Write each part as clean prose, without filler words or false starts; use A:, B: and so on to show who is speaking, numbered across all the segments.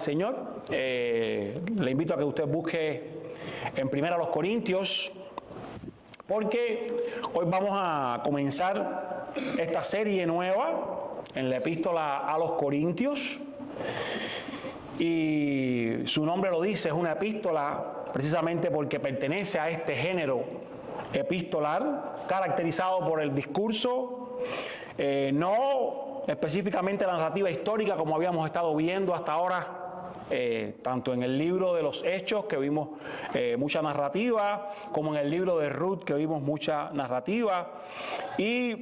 A: Señor. Le invito a que usted busque en 1 Corintios, porque hoy vamos a comenzar esta serie nueva en la epístola a los Corintios. Y su nombre lo dice, es una epístola precisamente porque pertenece a este género epistolar, caracterizado por el discurso, no específicamente la narrativa histórica como habíamos estado viendo hasta ahora, tanto en el libro de los Hechos, que vimos mucha narrativa, como en el libro de Ruth, que vimos mucha narrativa. Y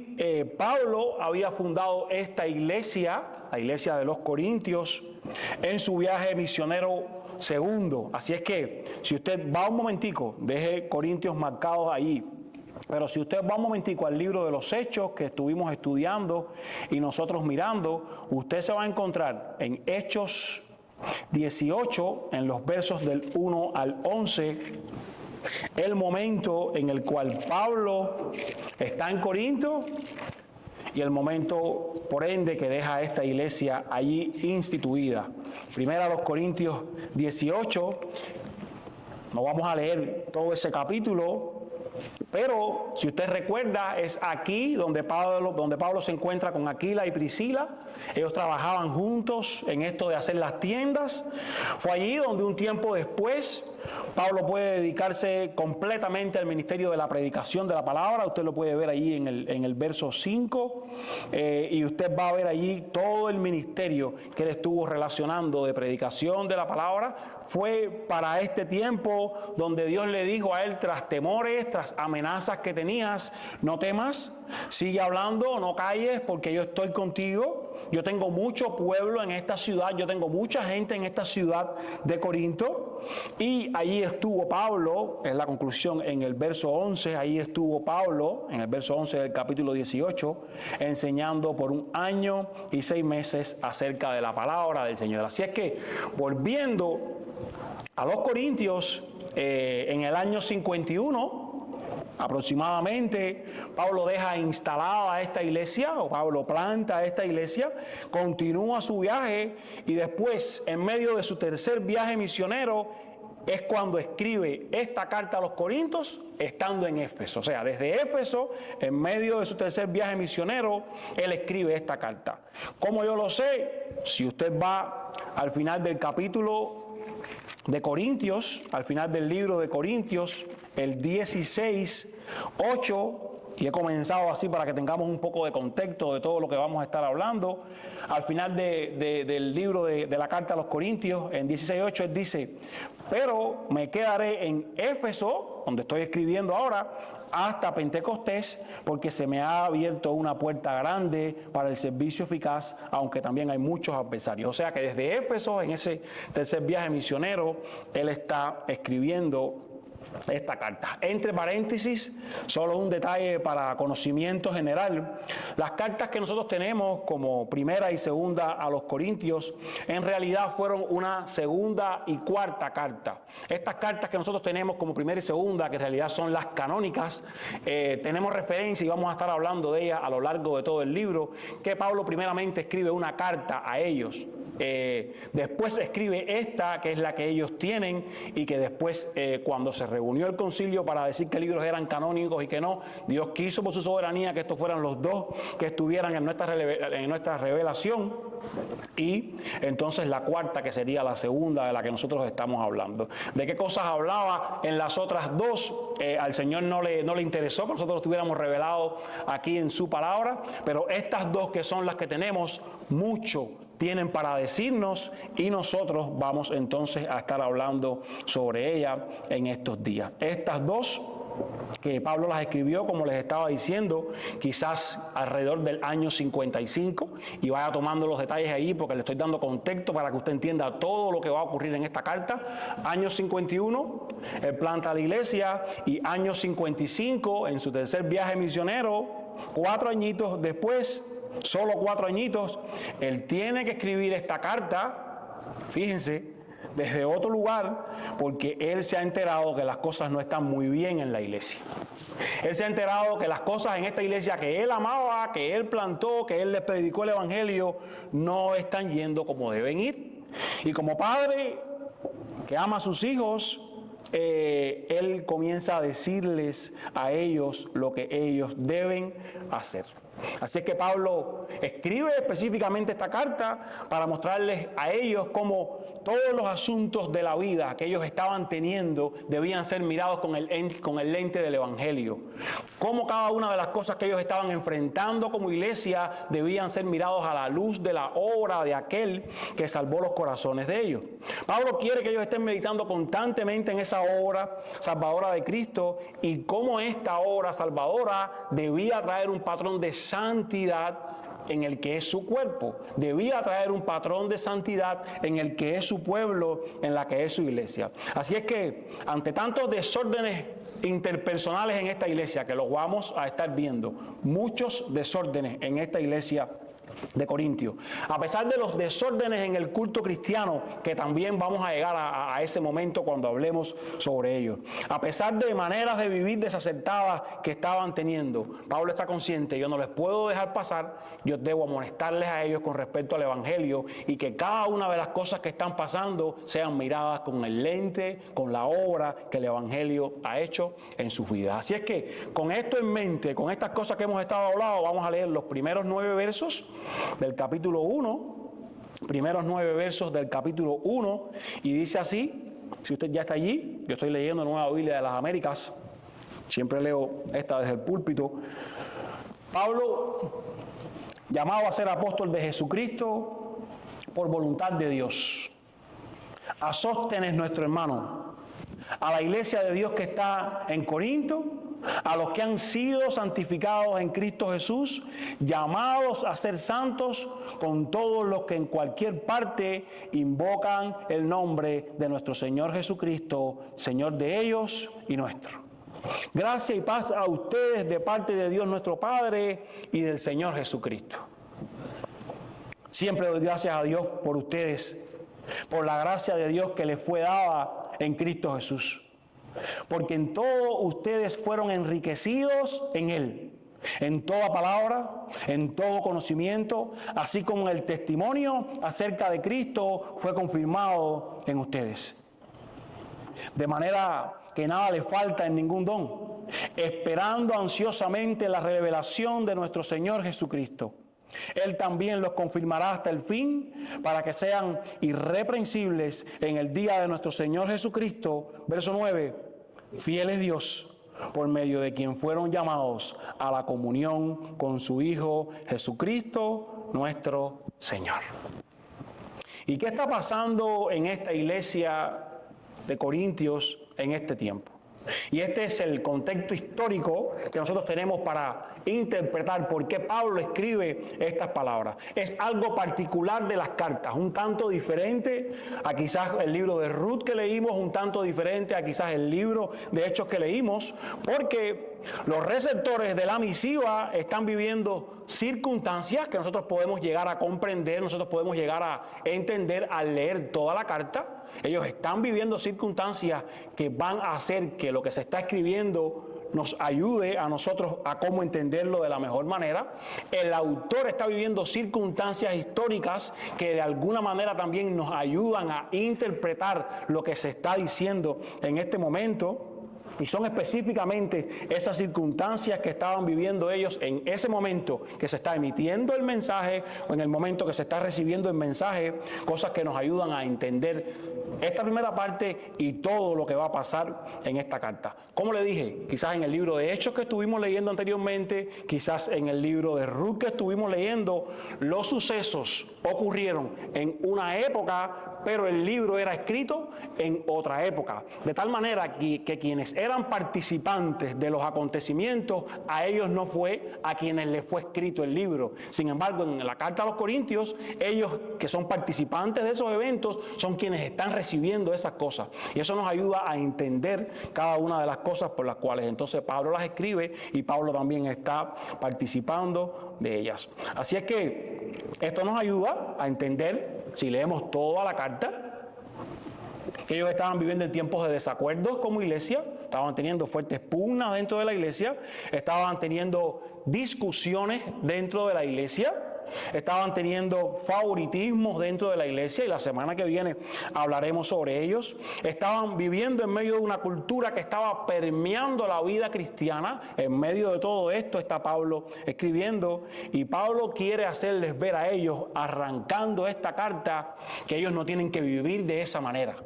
A: Pablo había fundado esta iglesia, la iglesia de los Corintios, en su viaje misionero segundo. Así es que, si usted va un momentico, deje Corintios marcados allí. Pero si usted va un momentico al libro de los Hechos que estuvimos estudiando y nosotros mirando, usted se va a encontrar en Hechos 18, en los versos del 1 al 11, el momento en el cual Pablo está en Corinto y el momento, por ende, que deja esta iglesia allí instituida. Primero a los Corintios 18, no vamos a leer todo ese capítulo, pero si usted recuerda, es aquí donde Pablo se encuentra con Aquila y Priscila. Ellos trabajaban juntos en esto de hacer las tiendas. Fue allí donde un tiempo después Pablo puede dedicarse completamente al ministerio de la predicación de la palabra. Usted lo puede ver allí en el verso 5, y usted va a ver allí todo el ministerio que él estuvo relacionando de predicación de la palabra. Fue para este tiempo donde Dios le dijo a él, tras temores, tras amenazas que tenías: no temas, sigue hablando, no calles, porque yo estoy contigo. Yo tengo mucho pueblo en esta ciudad, yo tengo mucha gente en esta ciudad de Corinto. Y allí estuvo Pablo, es la conclusión en el verso 11, ahí estuvo Pablo, en el verso 11 del capítulo 18, enseñando por 1 año y 6 meses acerca de la palabra del Señor. Así es que, volviendo a los Corintios, en el año 51, aproximadamente, Pablo deja instalada a esta iglesia, o Pablo planta a esta iglesia, continúa su viaje, y después, en medio de su tercer viaje misionero, es cuando escribe esta carta a los Corintios, estando en Éfeso. O sea, desde Éfeso, en medio de su tercer viaje misionero, él escribe esta carta. ¿Cómo yo lo sé? Si usted va al final del capítulo de Corintios, al final del libro de Corintios, el 16, 8, y he comenzado así para que tengamos un poco de contexto de todo lo que vamos a estar hablando. Al final del libro de la carta a los Corintios, en 16:8, él dice: pero me quedaré en Éfeso, donde estoy escribiendo ahora, hasta Pentecostés, porque se me ha abierto una puerta grande para el servicio eficaz, aunque también hay muchos adversarios. O sea que desde Éfeso, en ese tercer viaje misionero, él está escribiendo esta carta. Entre paréntesis, solo un detalle para conocimiento general: las cartas que nosotros tenemos como primera y segunda a los Corintios, en realidad fueron una segunda y cuarta carta. Estas cartas que nosotros tenemos como primera y segunda, que en realidad son las canónicas, tenemos referencia, y vamos a estar hablando de ellas a lo largo de todo el libro, que Pablo primeramente escribe una carta a ellos. Después escribe esta, que es la que ellos tienen, y que después, cuando se reunió el concilio para decir qué libros eran canónicos y que no, Dios quiso por su soberanía que estos fueran los dos que estuvieran en nuestra revelación, y entonces la cuarta, que sería la segunda de la que nosotros estamos hablando. ¿De qué cosas hablaba en las otras dos? Al Señor no le interesó que nosotros lo tuviéramos revelado aquí en su palabra, pero estas dos, que son las que tenemos, mucho tienen para decirnos, y nosotros vamos entonces a estar hablando sobre ella en estos días. Estas dos, que Pablo las escribió, como les estaba diciendo, quizás alrededor del año 55, y vaya tomando los detalles ahí porque le estoy dando contexto para que usted entienda todo lo que va a ocurrir en esta carta. Año 51, él planta la iglesia, y año 55, en su tercer viaje misionero, 4 añitos después, solo 4 añitos, él tiene que escribir esta carta, fíjense, desde otro lugar, porque él se ha enterado que las cosas no están muy bien en la iglesia. Él se ha enterado que las cosas en esta iglesia que él amaba, que él plantó, que él les predicó el evangelio, no están yendo como deben ir. Y como padre que ama a sus hijos, él comienza a decirles a ellos lo que ellos deben hacer. Así es que Pablo escribe específicamente esta carta para mostrarles a ellos cómo todos los asuntos de la vida que ellos estaban teniendo debían ser mirados con el lente del Evangelio. Cómo cada una de las cosas que ellos estaban enfrentando como iglesia debían ser mirados a la luz de la obra de aquel que salvó los corazones de ellos. Pablo quiere que ellos estén meditando constantemente en esa obra salvadora de Cristo y cómo esta obra salvadora debía traer un patrón de santidad en el que es su cuerpo. Debía traer un patrón de santidad en el que es su pueblo, en la que es su iglesia. Así es que, ante tantos desórdenes interpersonales en esta iglesia, que los vamos a estar viendo, muchos desórdenes en esta iglesia de Corintios, a pesar de los desórdenes en el culto cristiano, que también vamos a llegar a ese momento cuando hablemos sobre ello, a pesar de maneras de vivir desacertadas que estaban teniendo, Pablo está consciente: yo no les puedo dejar pasar, yo debo amonestarles a ellos con respecto al Evangelio, y que cada una de las cosas que están pasando sean miradas con el lente, con la obra que el Evangelio ha hecho en sus vidas. Así es que, con esto en mente, con estas cosas que hemos estado hablando, vamos a leer los primeros 9 versos del capítulo 1, primeros 9 versos del capítulo 1, y dice así. Si usted ya está allí, yo estoy leyendo Nueva Biblia de las Américas, siempre leo esta desde el púlpito. Pablo, llamado a ser apóstol de Jesucristo por voluntad de Dios, a Sóstenes, nuestro hermano, a la iglesia de Dios que está en Corinto, a los que han sido santificados en Cristo Jesús, llamados a ser santos, con todos los que en cualquier parte invocan el nombre de nuestro Señor Jesucristo, Señor de ellos y nuestro. Gracia y paz a ustedes de parte de Dios nuestro Padre y del Señor Jesucristo. Siempre doy gracias a Dios por ustedes, por la gracia de Dios que les fue dada en Cristo Jesús. Porque en todo ustedes fueron enriquecidos en Él, en toda palabra, en todo conocimiento, así como el testimonio acerca de Cristo fue confirmado en ustedes. De manera que nada les falta en ningún don, esperando ansiosamente la revelación de nuestro Señor Jesucristo. Él también los confirmará hasta el fin, para que sean irreprensibles en el día de nuestro Señor Jesucristo. Verso 9. Fiel es Dios, por medio de quien fueron llamados a la comunión con su Hijo Jesucristo, nuestro Señor. ¿Y qué está pasando en esta iglesia de Corintios en este tiempo? Y este es el contexto histórico que nosotros tenemos para interpretar por qué Pablo escribe estas palabras. Es algo particular de las cartas, un tanto diferente a quizás el libro de Ruth que leímos, un tanto diferente a quizás el libro de Hechos que leímos, porque los receptores de la misiva están viviendo circunstancias que nosotros podemos llegar a comprender, nosotros podemos llegar a entender al leer toda la carta. Ellos están viviendo circunstancias que van a hacer que lo que se está escribiendo nos ayude a nosotros a cómo entenderlo de la mejor manera. El autor está viviendo circunstancias históricas que de alguna manera también nos ayudan a interpretar lo que se está diciendo en este momento. Y son específicamente esas circunstancias que estaban viviendo ellos en ese momento que se está emitiendo el mensaje o en el momento que se está recibiendo el mensaje, cosas que nos ayudan a entender esta primera parte y todo lo que va a pasar en esta carta. Como le dije, quizás en el libro de Hechos que estuvimos leyendo anteriormente, quizás en el libro de Ruth que estuvimos leyendo, los sucesos ocurrieron en una época, pero el libro era escrito en otra época. De tal manera que quienes eran participantes de los acontecimientos, a ellos no fue a quienes les fue escrito el libro. Sin embargo, en la carta a los Corintios, ellos que son participantes de esos eventos son quienes están recibiendo esas cosas. Y eso nos ayuda a entender cada una de las cosas por las cuales entonces Pablo las escribe y Pablo también está participando de ellas. Así es que esto nos ayuda a entender, si leemos toda la carta, que ellos estaban viviendo en tiempos de desacuerdos como iglesia, estaban teniendo fuertes pugnas dentro de la iglesia, estaban teniendo discusiones dentro de la iglesia, estaban teniendo favoritismos dentro de la iglesia y la semana que viene hablaremos sobre ellos. Estaban viviendo en medio de una cultura que estaba permeando la vida cristiana. En medio de todo esto está Pablo escribiendo y Pablo quiere hacerles ver a ellos, arrancando esta carta, que ellos no tienen que vivir de esa manera.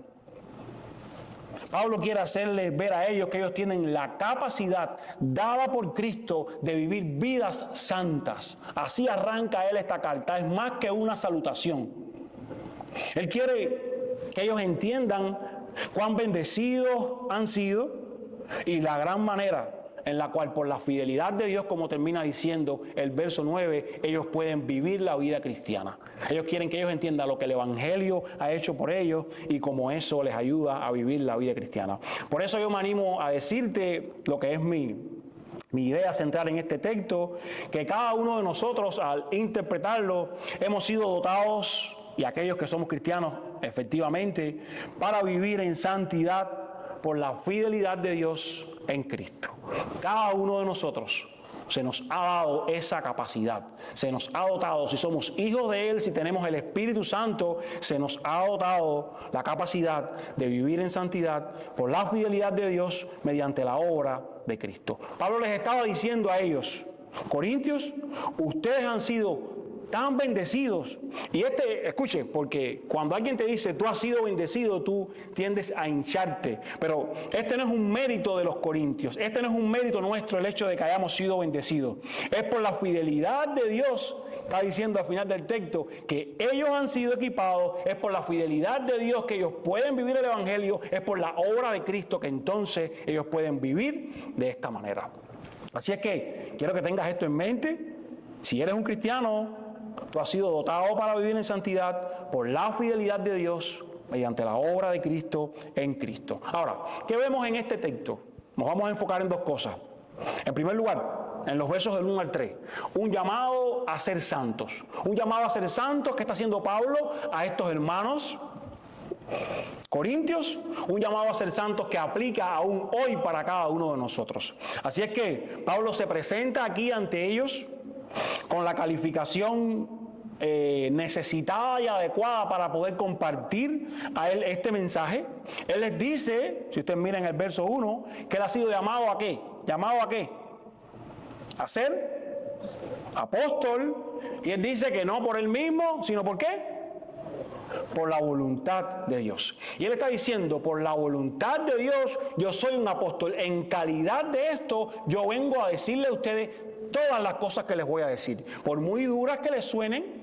A: Pablo quiere hacerles ver a ellos que ellos tienen la capacidad dada por Cristo de vivir vidas santas. Así arranca él esta carta, es más que una salutación. Él quiere que ellos entiendan cuán bendecidos han sido y la gran manera en la cual por la fidelidad de Dios, como termina diciendo el verso 9, ellos pueden vivir la vida cristiana. Ellos quieren que ellos entiendan lo que el Evangelio ha hecho por ellos y cómo eso les ayuda a vivir la vida cristiana. Por eso yo me animo a decirte lo que es mi idea central en este texto, que cada uno de nosotros al interpretarlo hemos sido dotados, y aquellos que somos cristianos efectivamente, para vivir en santidad por la fidelidad de Dios en Cristo. Cada uno de nosotros se nos ha dado esa capacidad, se nos ha dotado, si somos hijos de Él, si tenemos el Espíritu Santo, se nos ha dotado la capacidad de vivir en santidad por la fidelidad de Dios mediante la obra de Cristo. Pablo les estaba diciendo a ellos, Corintios, ustedes han sido tan bendecidos. Y escuche, porque cuando alguien te dice tú has sido bendecido, tú tiendes a hincharte. Pero este no es un mérito de los corintios, este no es un mérito nuestro el hecho de que hayamos sido bendecidos. Es por la fidelidad de Dios, está diciendo al final del texto, que ellos han sido equipados, es por la fidelidad de Dios que ellos pueden vivir el Evangelio, es por la obra de Cristo que entonces ellos pueden vivir de esta manera. Así es que quiero que tengas esto en mente. Si eres un cristiano, tú has sido dotado para vivir en santidad por la fidelidad de Dios mediante la obra de Cristo en Cristo. Ahora, ¿qué vemos en este texto? Nos vamos a enfocar en dos cosas. En primer lugar, en los versos del 1 al 3, un llamado a ser santos. Un llamado a ser santos que está haciendo Pablo a estos hermanos corintios, un llamado a ser santos que aplica aún hoy para cada uno de nosotros. Así es que Pablo se presenta aquí ante ellos con la calificación necesitada y adecuada para poder compartir a él este mensaje. Él les dice, si ustedes miran el verso 1, que él ha sido llamado ¿a qué? ¿Llamado a qué? A ser apóstol. Y él dice que no por él mismo, sino ¿por qué? Por la voluntad de Dios. Y él está diciendo, por la voluntad de Dios, yo soy un apóstol. En calidad de esto, yo vengo a decirle a ustedes todas las cosas que les voy a decir. Por muy duras que les suenen,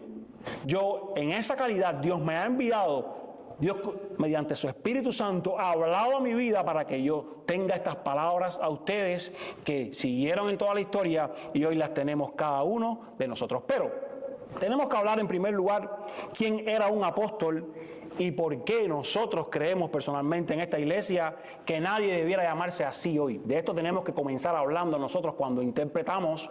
A: yo en esa calidad, Dios me ha enviado, Dios mediante su Espíritu Santo ha hablado a mi vida para que yo tenga estas palabras a ustedes que siguieron en toda la historia y hoy las tenemos cada uno de nosotros. Pero tenemos que hablar en primer lugar quién era un apóstol y por qué nosotros creemos personalmente en esta iglesia que nadie debiera llamarse así hoy. De esto tenemos que comenzar hablando nosotros cuando interpretamos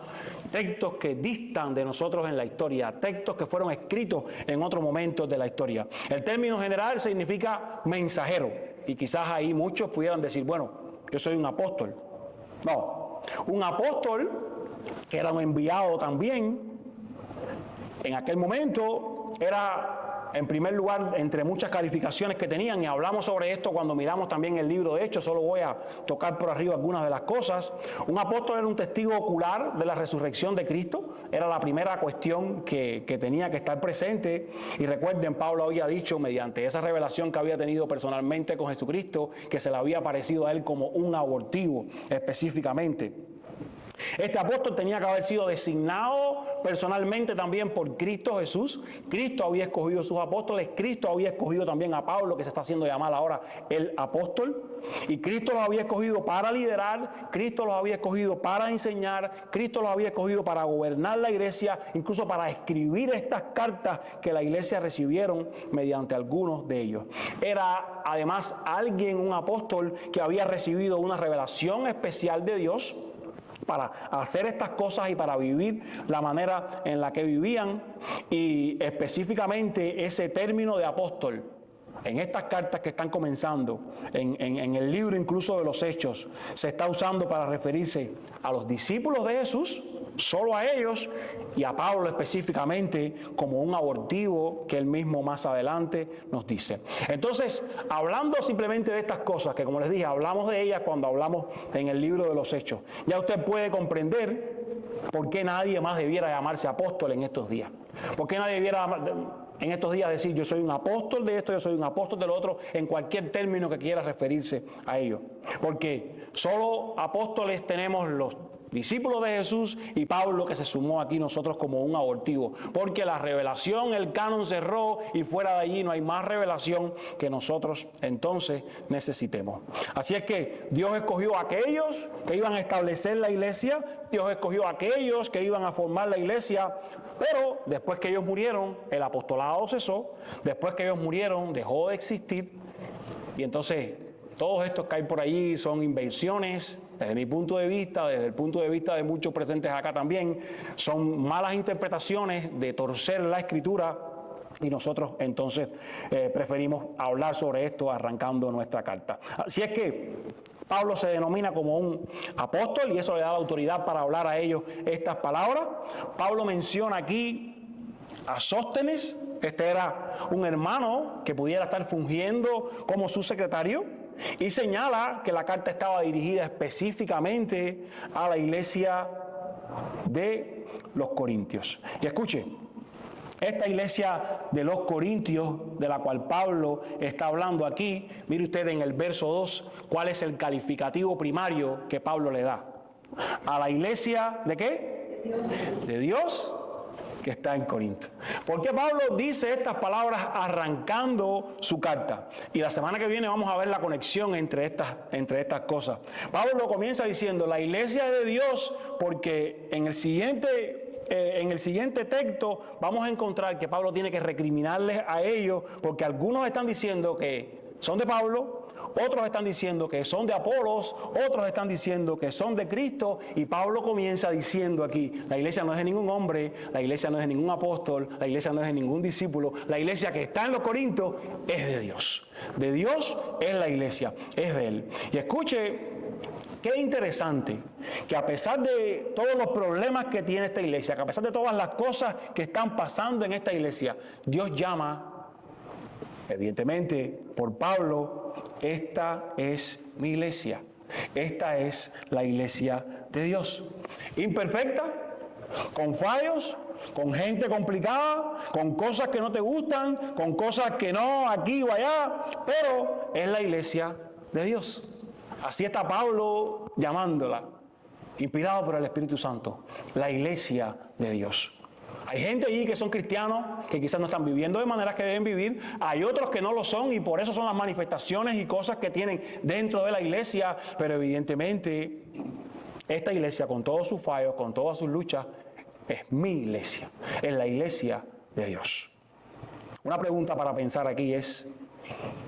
A: textos que distan de nosotros en la historia, textos que fueron escritos en otros momentos de la historia. El término general significa mensajero y quizás ahí muchos pudieran decir, bueno, yo soy un apóstol. No, un apóstol que era un enviado también. En aquel momento era, en primer lugar, entre muchas calificaciones que tenían, y hablamos sobre esto cuando miramos también el libro de Hechos, solo voy a tocar por arriba algunas de las cosas. Un apóstol era un testigo ocular de la resurrección de Cristo, era la primera cuestión que tenía que estar presente, y recuerden, Pablo había dicho, mediante esa revelación que había tenido personalmente con Jesucristo, que se le había parecido a él como un abortivo específicamente. Este apóstol tenía que haber sido designado personalmente también por Cristo Jesús. Cristo había escogido sus apóstoles, Cristo había escogido también a Pablo, que se está haciendo llamar ahora el apóstol, y Cristo los había escogido para liderar, Cristo los había escogido para enseñar, Cristo los había escogido para gobernar la iglesia, incluso para escribir estas cartas que la iglesia recibieron mediante algunos de ellos. Era además alguien, un apóstol, que había recibido una revelación especial de Dios para hacer estas cosas y para vivir la manera en la que vivían. Y específicamente ese término de apóstol, en estas cartas que están comenzando, en el libro incluso de los Hechos, se está usando para referirse a los discípulos de Jesús solo a ellos y a Pablo específicamente como un abortivo que él mismo más adelante nos dice. Entonces, hablando simplemente de estas cosas, que como les dije, hablamos de ellas cuando hablamos en el libro de los Hechos, ya usted puede comprender por qué nadie más debiera llamarse apóstol en estos días. ¿Por qué nadie debiera en estos días decir yo soy un apóstol de esto, yo soy un apóstol de lo otro, en cualquier término que quiera referirse a ello? Porque solo apóstoles tenemos los discípulos de Jesús y Pablo, que se sumó aquí nosotros como un abortivo, porque la revelación, el canon cerró y fuera de allí no hay más revelación que nosotros entonces necesitemos. Así es que Dios escogió a aquellos que iban a establecer la iglesia, Dios escogió a aquellos que iban a formar la iglesia, pero después que ellos murieron, el apostolado cesó, después que ellos murieron, dejó de existir, y entonces todos estos que hay por allí son invenciones, desde mi punto de vista, desde el punto de vista de muchos presentes acá también, son malas interpretaciones de torcer la Escritura, y nosotros entonces preferimos hablar sobre esto arrancando nuestra carta. Así es que Pablo se denomina como un apóstol y eso le da la autoridad para hablar a ellos estas palabras. Pablo menciona aquí a Sóstenes, este era un hermano que pudiera estar fungiendo como su secretario, y señala que la carta estaba dirigida específicamente a la iglesia de los Corintios. Y escuche, esta iglesia de los Corintios, de la cual Pablo está hablando aquí, mire usted en el verso 2, cuál es el calificativo primario que Pablo le da. A la iglesia, ¿de qué? De Dios, que está en Corinto. ¿Por qué Pablo dice estas palabras arrancando su carta? Y la semana que viene vamos a ver la conexión entre estas cosas. Pablo lo comienza diciendo, la iglesia de Dios, porque en el siguiente texto vamos a encontrar que Pablo tiene que recriminarles a ellos, porque algunos están diciendo que son de Pablo, otros están diciendo que son de Apolos, otros están diciendo que son de Cristo, y Pablo comienza diciendo aquí, la iglesia no es de ningún hombre, la iglesia no es de ningún apóstol, la iglesia no es de ningún discípulo, la iglesia que está en los Corintios es de Dios. De Dios es la iglesia, es de Él. Y escuche, qué interesante que a pesar de todos los problemas que tiene esta iglesia, que a pesar de todas las cosas que están pasando en esta iglesia, Dios llama, evidentemente, por Pablo, esta es mi iglesia. Esta es la iglesia de Dios. Imperfecta, con fallos, con gente complicada, con cosas que no te gustan, con cosas que no aquí o allá, pero es la iglesia de Dios. Así está Pablo llamándola, inspirado por el Espíritu Santo, la iglesia de Dios. Hay gente allí que son cristianos, que quizás no están viviendo de manera que deben vivir. Hay otros que no lo son y por eso son las manifestaciones y cosas que tienen dentro de la iglesia. Pero evidentemente, esta iglesia, con todos sus fallos, con todas sus luchas, es mi iglesia. Es la iglesia de Dios. Una pregunta para pensar aquí es,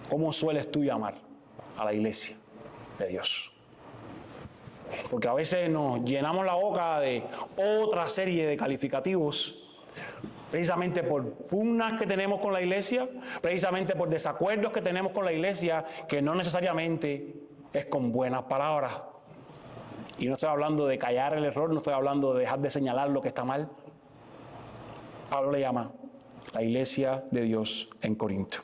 A: ¿cómo sueles tú llamar a la iglesia de Dios? Porque a veces nos llenamos la boca de otra serie de calificativos, precisamente por pugnas que tenemos con la iglesia, precisamente por desacuerdos que tenemos con la iglesia, que no necesariamente es con buenas palabras. Y no estoy hablando de callar el error, no estoy hablando de dejar de señalar lo que está mal. Pablo le llama la iglesia de Dios en Corinto.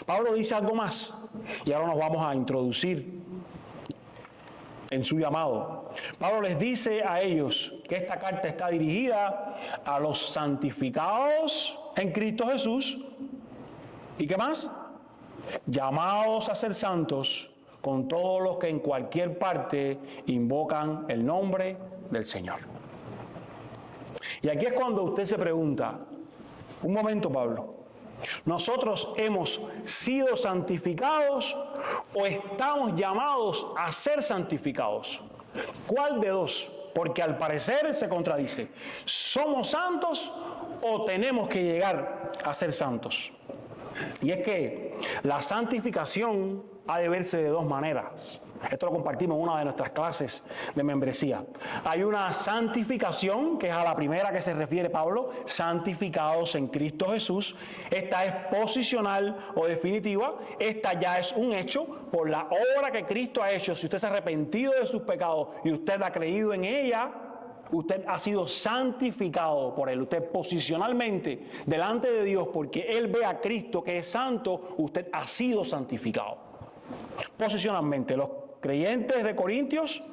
A: Pablo dice algo más, y ahora nos vamos a introducir en su llamado. Pablo les dice a ellos que esta carta está dirigida a los santificados en Cristo Jesús. ¿Y qué más? Llamados a ser santos con todos los que en cualquier parte invocan el nombre del Señor. Y aquí es cuando usted se pregunta, un momento, Pablo, ¿nosotros hemos sido santificados o estamos llamados a ser santificados? ¿Cuál de dos? Porque al parecer se contradice. ¿Somos santos o tenemos que llegar a ser santos? Y es que la santificación ha de verse de dos maneras. Esto lo compartimos en una de nuestras clases de membresía. Hay una santificación, que es a la primera que se refiere Pablo, santificados en Cristo Jesús. Esta es posicional o definitiva. Esta ya es un hecho por la obra que Cristo ha hecho. Si usted se ha arrepentido de sus pecados y usted ha creído en ella, Usted ha sido santificado por Él. Usted posicionalmente delante de Dios, porque Él ve a Cristo que es santo, usted ha sido santificado. Posicionalmente, los creyentes de Corintios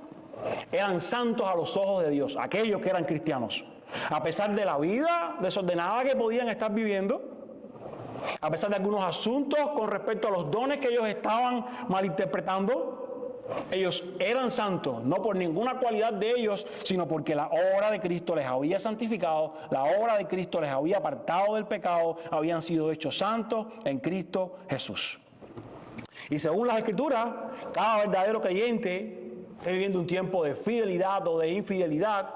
A: eran santos a los ojos de Dios, aquellos que eran cristianos. A pesar de la vida desordenada que podían estar viviendo, a pesar de algunos asuntos con respecto a los dones que ellos estaban malinterpretando, ellos eran santos, no por ninguna cualidad de ellos, sino porque la obra de Cristo les había santificado, la obra de Cristo les había apartado del pecado, habían sido hechos santos en Cristo Jesús. Y según las Escrituras, cada verdadero creyente está viviendo un tiempo de fidelidad o de infidelidad,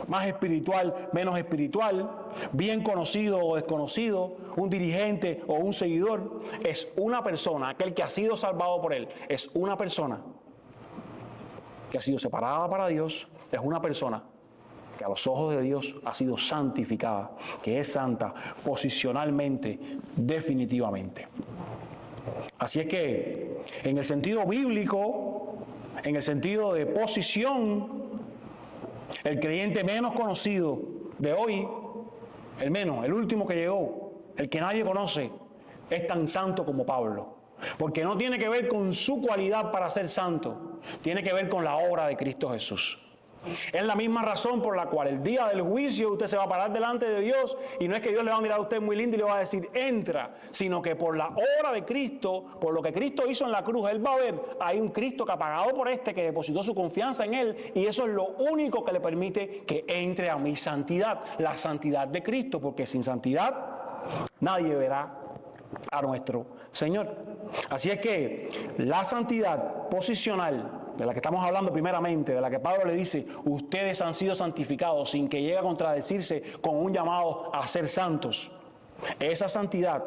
A: más espiritual, menos espiritual, bien conocido o desconocido, un dirigente o un seguidor, es una persona, aquel que ha sido salvado por Él, es una persona que ha sido separada para Dios, es una persona que a los ojos de Dios ha sido santificada, que es santa posicionalmente, definitivamente. Así es que, en el sentido bíblico, en el sentido de posición, el creyente menos conocido de hoy, el último que llegó, el que nadie conoce, es tan santo como Pablo. Porque no tiene que ver con su cualidad para ser santo, tiene que ver con la obra de Cristo Jesús. Es la misma razón por la cual el día del juicio usted se va a parar delante de Dios y no es que Dios le va a mirar a usted muy lindo y le va a decir entra, sino que por la obra de Cristo, por lo que Cristo hizo en la cruz, Él va a ver, hay un Cristo que ha pagado por que depositó su confianza en Él, y eso es lo único que le permite que entre a mi santidad, la santidad de Cristo, porque sin santidad nadie verá a nuestro Señor. Así es que la santidad posicional de la que estamos hablando primeramente, de la que Pablo le dice, ustedes han sido santificados, sin que llegue a contradecirse con un llamado a ser santos. Esa santidad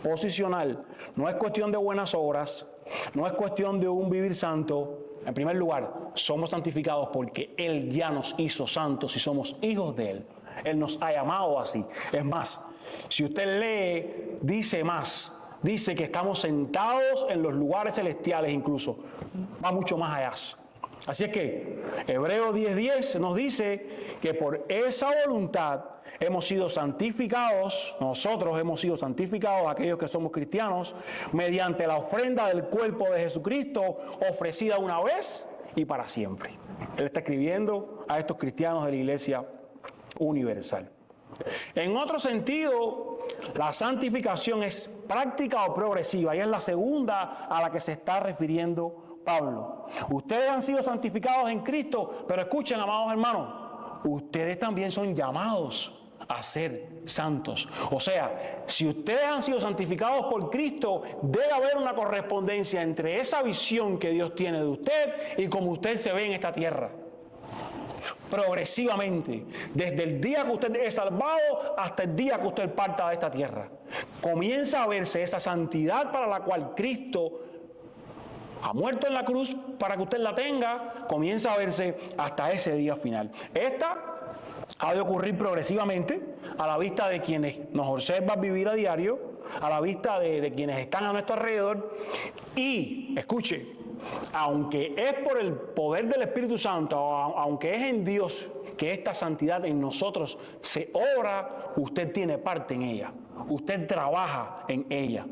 A: posicional no es cuestión de buenas obras, no es cuestión de un vivir santo. En primer lugar, somos santificados porque Él ya nos hizo santos y somos hijos de Él. Él nos ha llamado así. Es más, si usted lee, dice que estamos sentados en los lugares celestiales incluso. Va mucho más allá. Así es que Hebreos 10:10 nos dice que por esa voluntad hemos sido santificados, nosotros hemos sido santificados, aquellos que somos cristianos, mediante la ofrenda del cuerpo de Jesucristo, ofrecida una vez y para siempre. Él está escribiendo a estos cristianos de la Iglesia Universal. En otro sentido, la santificación es práctica o progresiva, y es la segunda a la que se está refiriendo Pablo. Ustedes han sido santificados en Cristo, pero escuchen, amados hermanos, ustedes también son llamados a ser santos. O sea, si ustedes han sido santificados por Cristo, debe haber una correspondencia entre esa visión que Dios tiene de usted y cómo usted se ve en esta tierra. Progresivamente, desde el día que usted es salvado hasta el día que usted parta de esta tierra, comienza a verse esa santidad para la cual Cristo ha muerto en la cruz para que usted la tenga, comienza a verse hasta ese día final. Esta ha de ocurrir progresivamente a la vista de quienes nos observan vivir a diario, a la vista de quienes están a nuestro alrededor, y, escuche, aunque es por el poder del Espíritu Santo, aunque es en Dios que esta santidad en nosotros se obra, usted tiene parte en ella, usted trabaja en ella.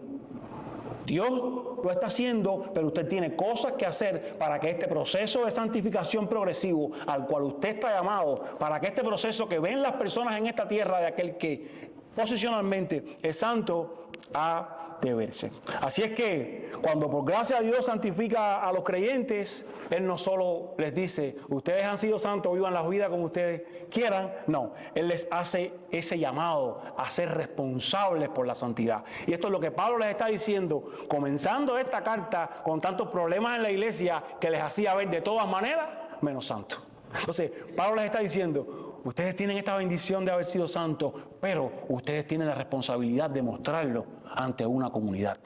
A: Dios lo está haciendo, pero usted tiene cosas que hacer para que este proceso de santificación progresivo al cual usted está llamado, para que este proceso que ven las personas en esta tierra de aquel que posicionalmente es santo, ha de verse. Así es que cuando por gracia de Dios santifica a los creyentes, Él no solo les dice, ustedes han sido santos, vivan la vida como ustedes quieran, no, Él les hace ese llamado a ser responsables por la santidad. Y esto es lo que Pablo les está diciendo, comenzando esta carta con tantos problemas en la iglesia que les hacía ver de todas maneras menos santos. Entonces, Pablo les está diciendo, ustedes tienen esta bendición de haber sido santos, pero ustedes tienen la responsabilidad de mostrarlo ante una comunidad.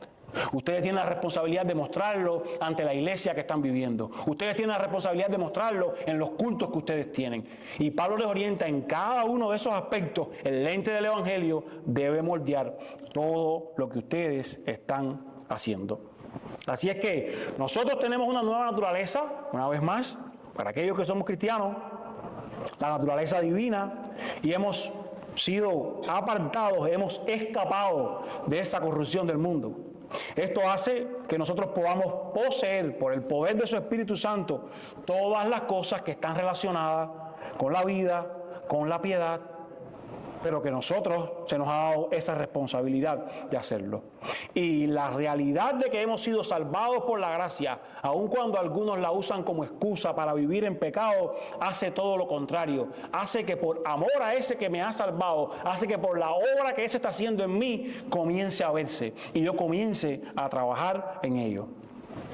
A: Ustedes tienen la responsabilidad de mostrarlo ante la iglesia que están viviendo. Ustedes tienen la responsabilidad de mostrarlo en los cultos que ustedes tienen. Y Pablo les orienta en cada uno de esos aspectos. El lente del Evangelio debe moldear todo lo que ustedes están haciendo. Así es que nosotros tenemos una nueva naturaleza, una vez más, para aquellos que somos cristianos, la naturaleza divina y hemos sido apartados, hemos escapado de esa corrupción del mundo. Esto hace que nosotros podamos poseer por el poder de su Espíritu Santo todas las cosas que están relacionadas con la vida, con la piedad, pero que nosotros se nos ha dado esa responsabilidad de hacerlo. Y la realidad de que hemos sido salvados por la gracia, aun cuando algunos la usan como excusa para vivir en pecado, hace todo lo contrario. Hace que por amor a ese que me ha salvado, hace que por la obra que ese está haciendo en mí, comience a verse y yo comience a trabajar en ello.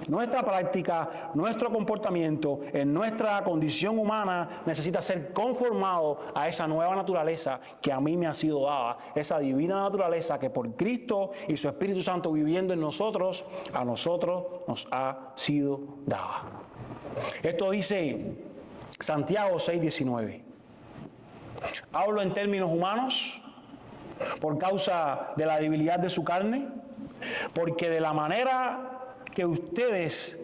A: Nuestra práctica, nuestro comportamiento, en nuestra condición humana necesita ser conformado a esa nueva naturaleza que a mí me ha sido dada, esa divina naturaleza que por Cristo y su Espíritu Santo viviendo en nosotros, a nosotros nos ha sido dada. Esto dice Santiago 6:19. Hablo en términos humanos por causa de la debilidad de su carne, porque de la manera que ustedes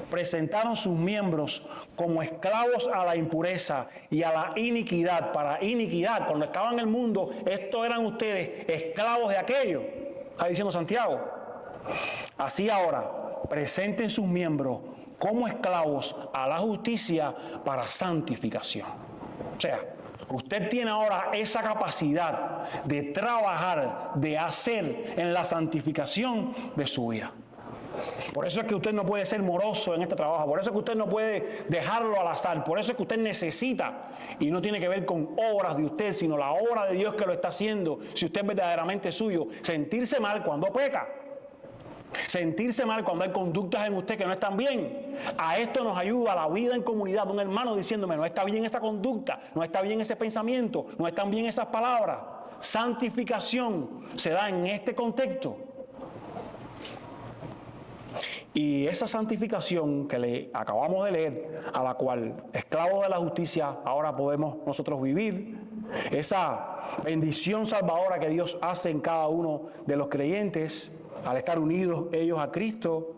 A: presentaron sus miembros como esclavos a la impureza y a la iniquidad. Para iniquidad, cuando estaban en el mundo, estos eran ustedes esclavos de aquello. Está diciendo Santiago. Así ahora, presenten sus miembros como esclavos a la justicia para santificación. O sea, usted tiene ahora esa capacidad de trabajar, de hacer en la santificación de su vida. Por eso es que usted no puede ser moroso en este trabajo, por eso es que usted no puede dejarlo al azar, por eso es que usted necesita, y no tiene que ver con obras de usted, sino la obra de Dios que lo está haciendo, si usted es verdaderamente suyo, sentirse mal cuando peca, sentirse mal cuando hay conductas en usted que no están bien. A esto nos ayuda la vida en comunidad de un hermano diciéndome, no está bien esa conducta, no está bien ese pensamiento, no están bien esas palabras. Santificación se da en este contexto. Y esa santificación que le acabamos de leer, a la cual, esclavos de la justicia, ahora podemos nosotros vivir, esa bendición salvadora que Dios hace en cada uno de los creyentes, al estar unidos ellos a Cristo,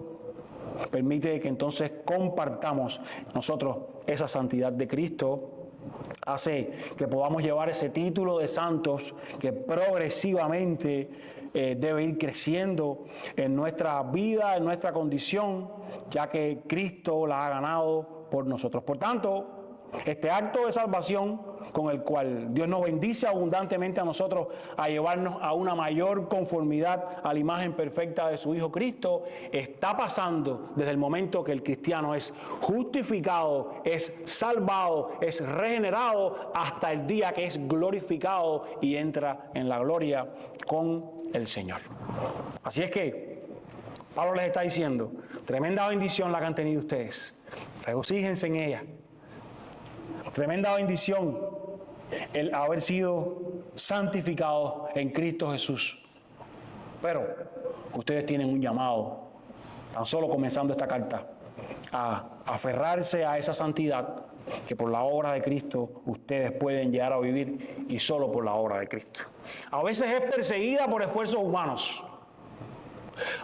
A: permite que entonces compartamos nosotros esa santidad de Cristo. Hace que podamos llevar ese título de santos que progresivamente debe ir creciendo en nuestra vida, en nuestra condición, ya que Cristo la ha ganado por nosotros. Por tanto, este acto de salvación con el cual Dios nos bendice abundantemente a nosotros a llevarnos a una mayor conformidad a la imagen perfecta de su Hijo Cristo, está pasando desde el momento que el cristiano es justificado, es salvado, es regenerado, hasta el día que es glorificado y entra en la gloria con el Señor. Así es que Pablo les está diciendo, tremenda bendición la que han tenido ustedes, regocíjense en ella. Tremenda bendición el haber sido santificados en Cristo Jesús. Pero ustedes tienen un llamado, tan solo comenzando esta carta, a aferrarse a esa santidad que por la obra de Cristo ustedes pueden llegar a vivir, y solo por la obra de Cristo. A veces es perseguida por esfuerzos humanos.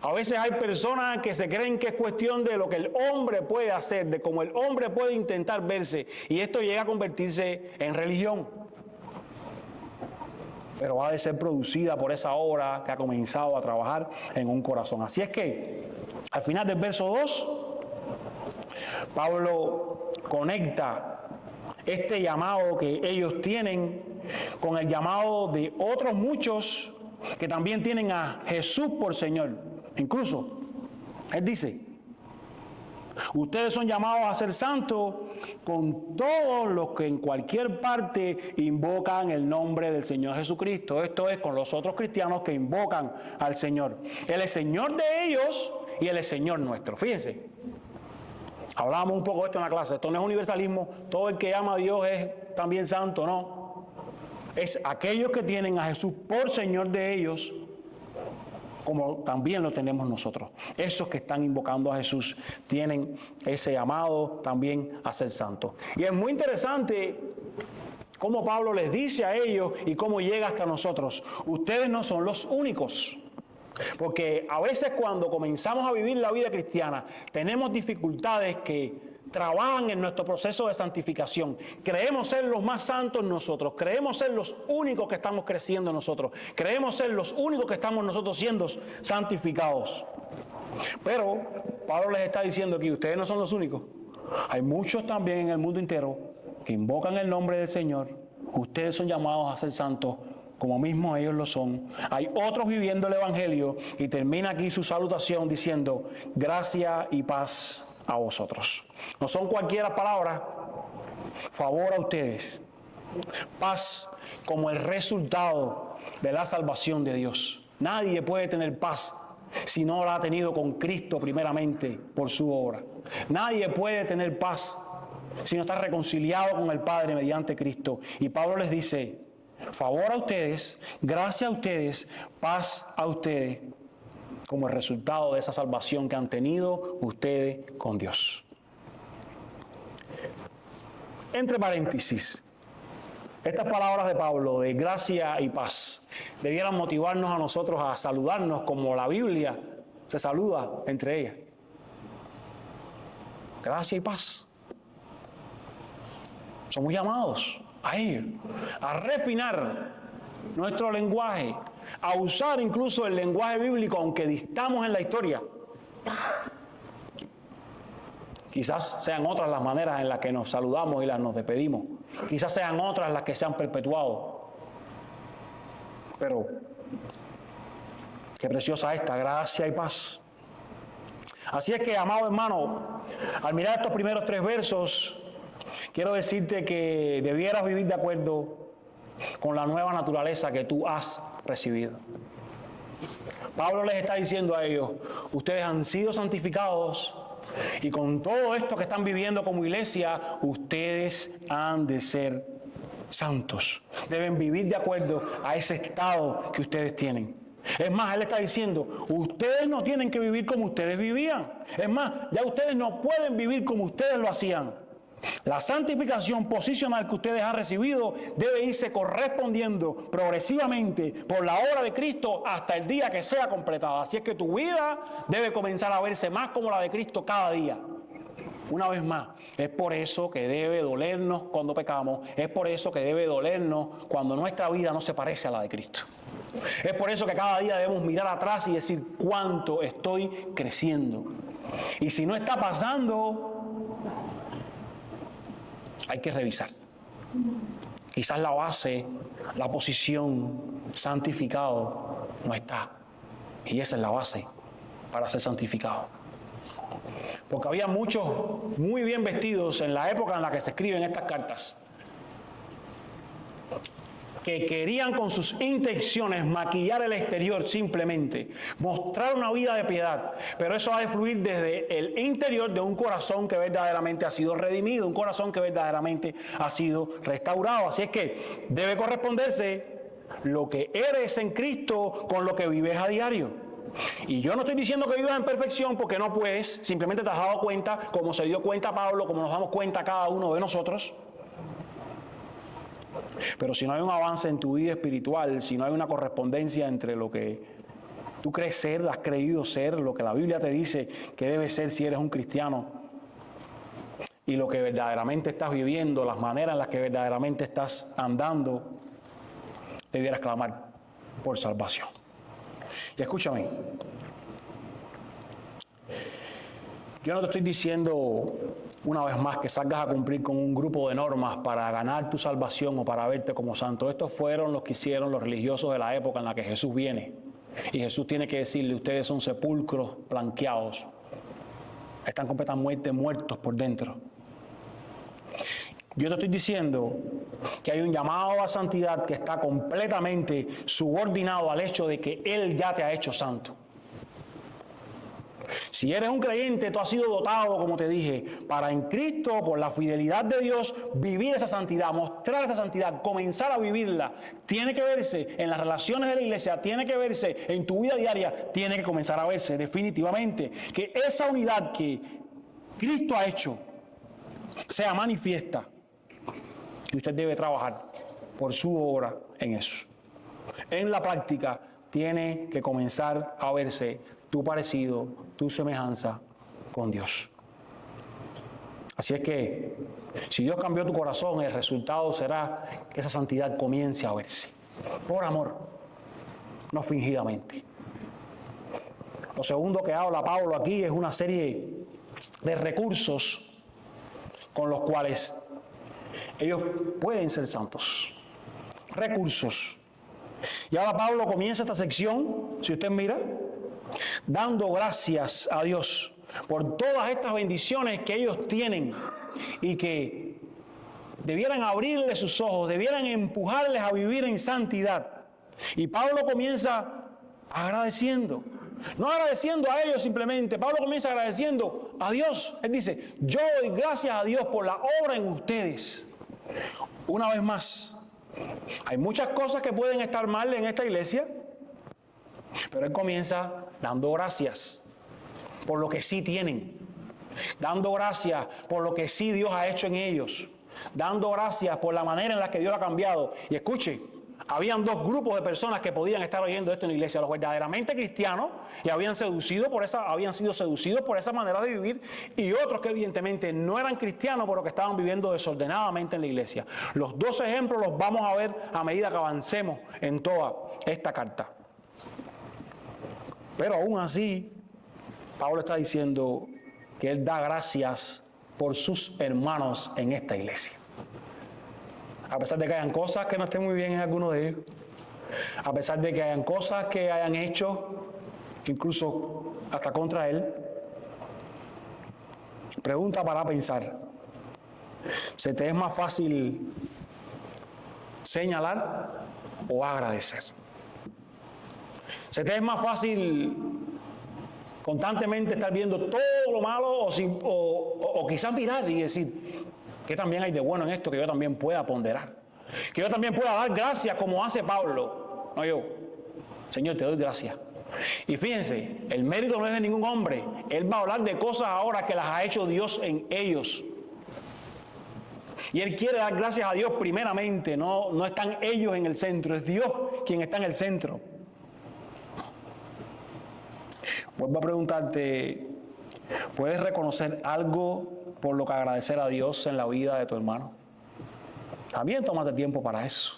A: A veces hay personas que se creen que es cuestión de lo que el hombre puede hacer, de cómo el hombre puede intentar verse, y esto llega a convertirse en religión. Pero ha de ser producida por esa obra que ha comenzado a trabajar en un corazón. Así es que, al final del verso 2, Pablo conecta este llamado que ellos tienen con el llamado de otros muchos que también tienen a Jesús por Señor. Incluso, él dice, ustedes son llamados a ser santos con todos los que en cualquier parte invocan el nombre del Señor Jesucristo. Esto es con los otros cristianos que invocan al Señor. Él es Señor de ellos y Él es Señor nuestro. Fíjense, hablábamos un poco de esto en la clase. Esto no es universalismo. Todo el que ama a Dios es también santo, no. Es aquellos que tienen a Jesús por Señor de ellos, como también lo tenemos nosotros. Esos que están invocando a Jesús tienen ese llamado también a ser santos. Y es muy interesante cómo Pablo les dice a ellos y cómo llega hasta nosotros. Ustedes no son los únicos. Porque a veces cuando comenzamos a vivir la vida cristiana, tenemos dificultades que trabajan en nuestro proceso de santificación. Creemos ser los más santos nosotros, creemos ser los únicos que estamos creciendo nosotros, creemos ser los únicos que estamos nosotros siendo santificados. Pero Pablo les está diciendo que ustedes no son los únicos. Hay muchos también en el mundo entero que invocan el nombre del Señor. Ustedes son llamados a ser santos como mismo ellos lo son. Hay otros viviendo el Evangelio, y termina aquí su salutación diciendo: gracia y paz a vosotros. No son cualquier palabra. Favor a ustedes. Paz como el resultado de la salvación de Dios. Nadie puede tener paz si no la ha tenido con Cristo primeramente por su obra. Nadie puede tener paz si no está reconciliado con el Padre mediante Cristo. Y Pablo les dice: favor a ustedes, gracia a ustedes, paz a ustedes, como el resultado de esa salvación que han tenido ustedes con Dios. Entre paréntesis, estas palabras de Pablo de gracia y paz debieran motivarnos a nosotros a saludarnos como la Biblia se saluda entre ellas. Gracia y paz. Somos llamados a ello, a refinar nuestro lenguaje, a usar incluso el lenguaje bíblico, aunque distamos en la historia. Quizás sean otras las maneras en las que nos saludamos y las nos despedimos. Quizás sean otras las que se han perpetuado. Pero qué preciosa esta gracia y paz. Así es que, amado hermano, al mirar estos primeros 3 versos, quiero decirte que debieras vivir de acuerdo con la nueva naturaleza que tú has recibido. Pablo les está diciendo a ellos: ustedes han sido santificados, y con todo esto que están viviendo como iglesia, ustedes han de ser santos. Deben vivir de acuerdo a ese estado que ustedes tienen. Es más, él está diciendo: ustedes no tienen que vivir como ustedes vivían. Es más, ya ustedes no pueden vivir como ustedes lo hacían. La santificación posicional que ustedes han recibido debe irse correspondiendo progresivamente por la obra de Cristo hasta el día que sea completada. Así es que tu vida debe comenzar a verse más como la de Cristo cada día. Una vez más, es por eso que debe dolernos cuando pecamos, es por eso que debe dolernos cuando nuestra vida no se parece a la de Cristo. Es por eso que cada día debemos mirar atrás y decir: cuánto estoy creciendo. Y si no está pasando, hay que revisar. Quizás la base, la posición, santificado, no está. Y esa es la base para ser santificado. Porque había muchos muy bien vestidos en la época en la que se escriben estas cartas, que querían con sus intenciones maquillar el exterior simplemente, mostrar una vida de piedad, pero eso ha de fluir desde el interior de un corazón que verdaderamente ha sido redimido, un corazón que verdaderamente ha sido restaurado. Así es que debe corresponderse lo que eres en Cristo con lo que vives a diario. Y yo no estoy diciendo que vivas en perfección, porque no puedes, simplemente te has dado cuenta, como se dio cuenta Pablo, como nos damos cuenta cada uno de nosotros. Pero si no hay un avance en tu vida espiritual, si no hay una correspondencia entre lo que tú crees ser, has creído ser, lo que la Biblia te dice que debes ser si eres un cristiano, y lo que verdaderamente estás viviendo, las maneras en las que verdaderamente estás andando, debieras clamar por salvación. Y escúchame, yo no te estoy diciendo una vez más que salgas a cumplir con un grupo de normas para ganar tu salvación o para verte como santo. Estos fueron los que hicieron los religiosos de la época en la que Jesús viene. Y Jesús tiene que decirle: ustedes son sepulcros blanqueados. Están completamente muertos por dentro. Yo te estoy diciendo que hay un llamado a santidad que está completamente subordinado al hecho de que Él ya te ha hecho santo. Si eres un creyente, tú has sido dotado, como te dije, para en Cristo, por la fidelidad de Dios, vivir esa santidad, mostrar esa santidad, comenzar a vivirla. Tiene que verse en las relaciones de la iglesia, tiene que verse en tu vida diaria, tiene que comenzar a verse definitivamente. Que esa unidad que Cristo ha hecho sea manifiesta. Y usted debe trabajar por su obra en eso. En la práctica tiene que comenzar a verse tu parecido, tu semejanza con Dios. Así es que, si Dios cambió tu corazón, el resultado será que esa santidad comience a verse. Por amor, no fingidamente. Lo segundo que habla Pablo aquí es una serie de recursos con los cuales ellos pueden ser santos. Recursos. Y ahora Pablo comienza esta sección, si usted mira, dando gracias a Dios por todas estas bendiciones que ellos tienen y que debieran abrirles sus ojos, debieran empujarles a vivir en santidad. Y Pablo comienza agradeciendo. No agradeciendo a ellos simplemente, Pablo comienza agradeciendo a Dios. Él dice, yo doy gracias a Dios por la obra en ustedes. Una vez más, hay muchas cosas que pueden estar mal en esta iglesia, pero él comienza dando gracias por lo que sí tienen, dando gracias por lo que sí Dios ha hecho en ellos, dando gracias por la manera en la que Dios lo ha cambiado. Y escuche, habían dos grupos de personas que podían estar oyendo esto en la iglesia: los verdaderamente cristianos, y habían sido seducidos por esa manera de vivir, y otros que evidentemente no eran cristianos, pero que estaban viviendo desordenadamente en la iglesia. Los dos ejemplos los vamos a ver a medida que avancemos en toda esta carta. Pero aún así, Pablo está diciendo que él da gracias por sus hermanos en esta iglesia. A pesar de que hayan cosas que no estén muy bien en alguno de ellos, a pesar de que hayan cosas que hayan hecho, incluso hasta contra él, pregunta para pensar: ¿se te es más fácil señalar o agradecer? ¿Se te es más fácil constantemente estar viendo todo lo malo o quizás mirar y decir, ¿qué también hay de bueno en esto que yo también pueda ponderar? Que yo también pueda dar gracias como hace Pablo. No yo. Señor, te doy gracias. Y fíjense, el mérito no es de ningún hombre. Él va a hablar de cosas ahora que las ha hecho Dios en ellos. Y él quiere dar gracias a Dios primeramente. No están ellos en el centro, es Dios quien está en el centro. Vuelvo a preguntarte, ¿puedes reconocer algo por lo que agradecer a Dios en la vida de tu hermano? También tómate tiempo para eso.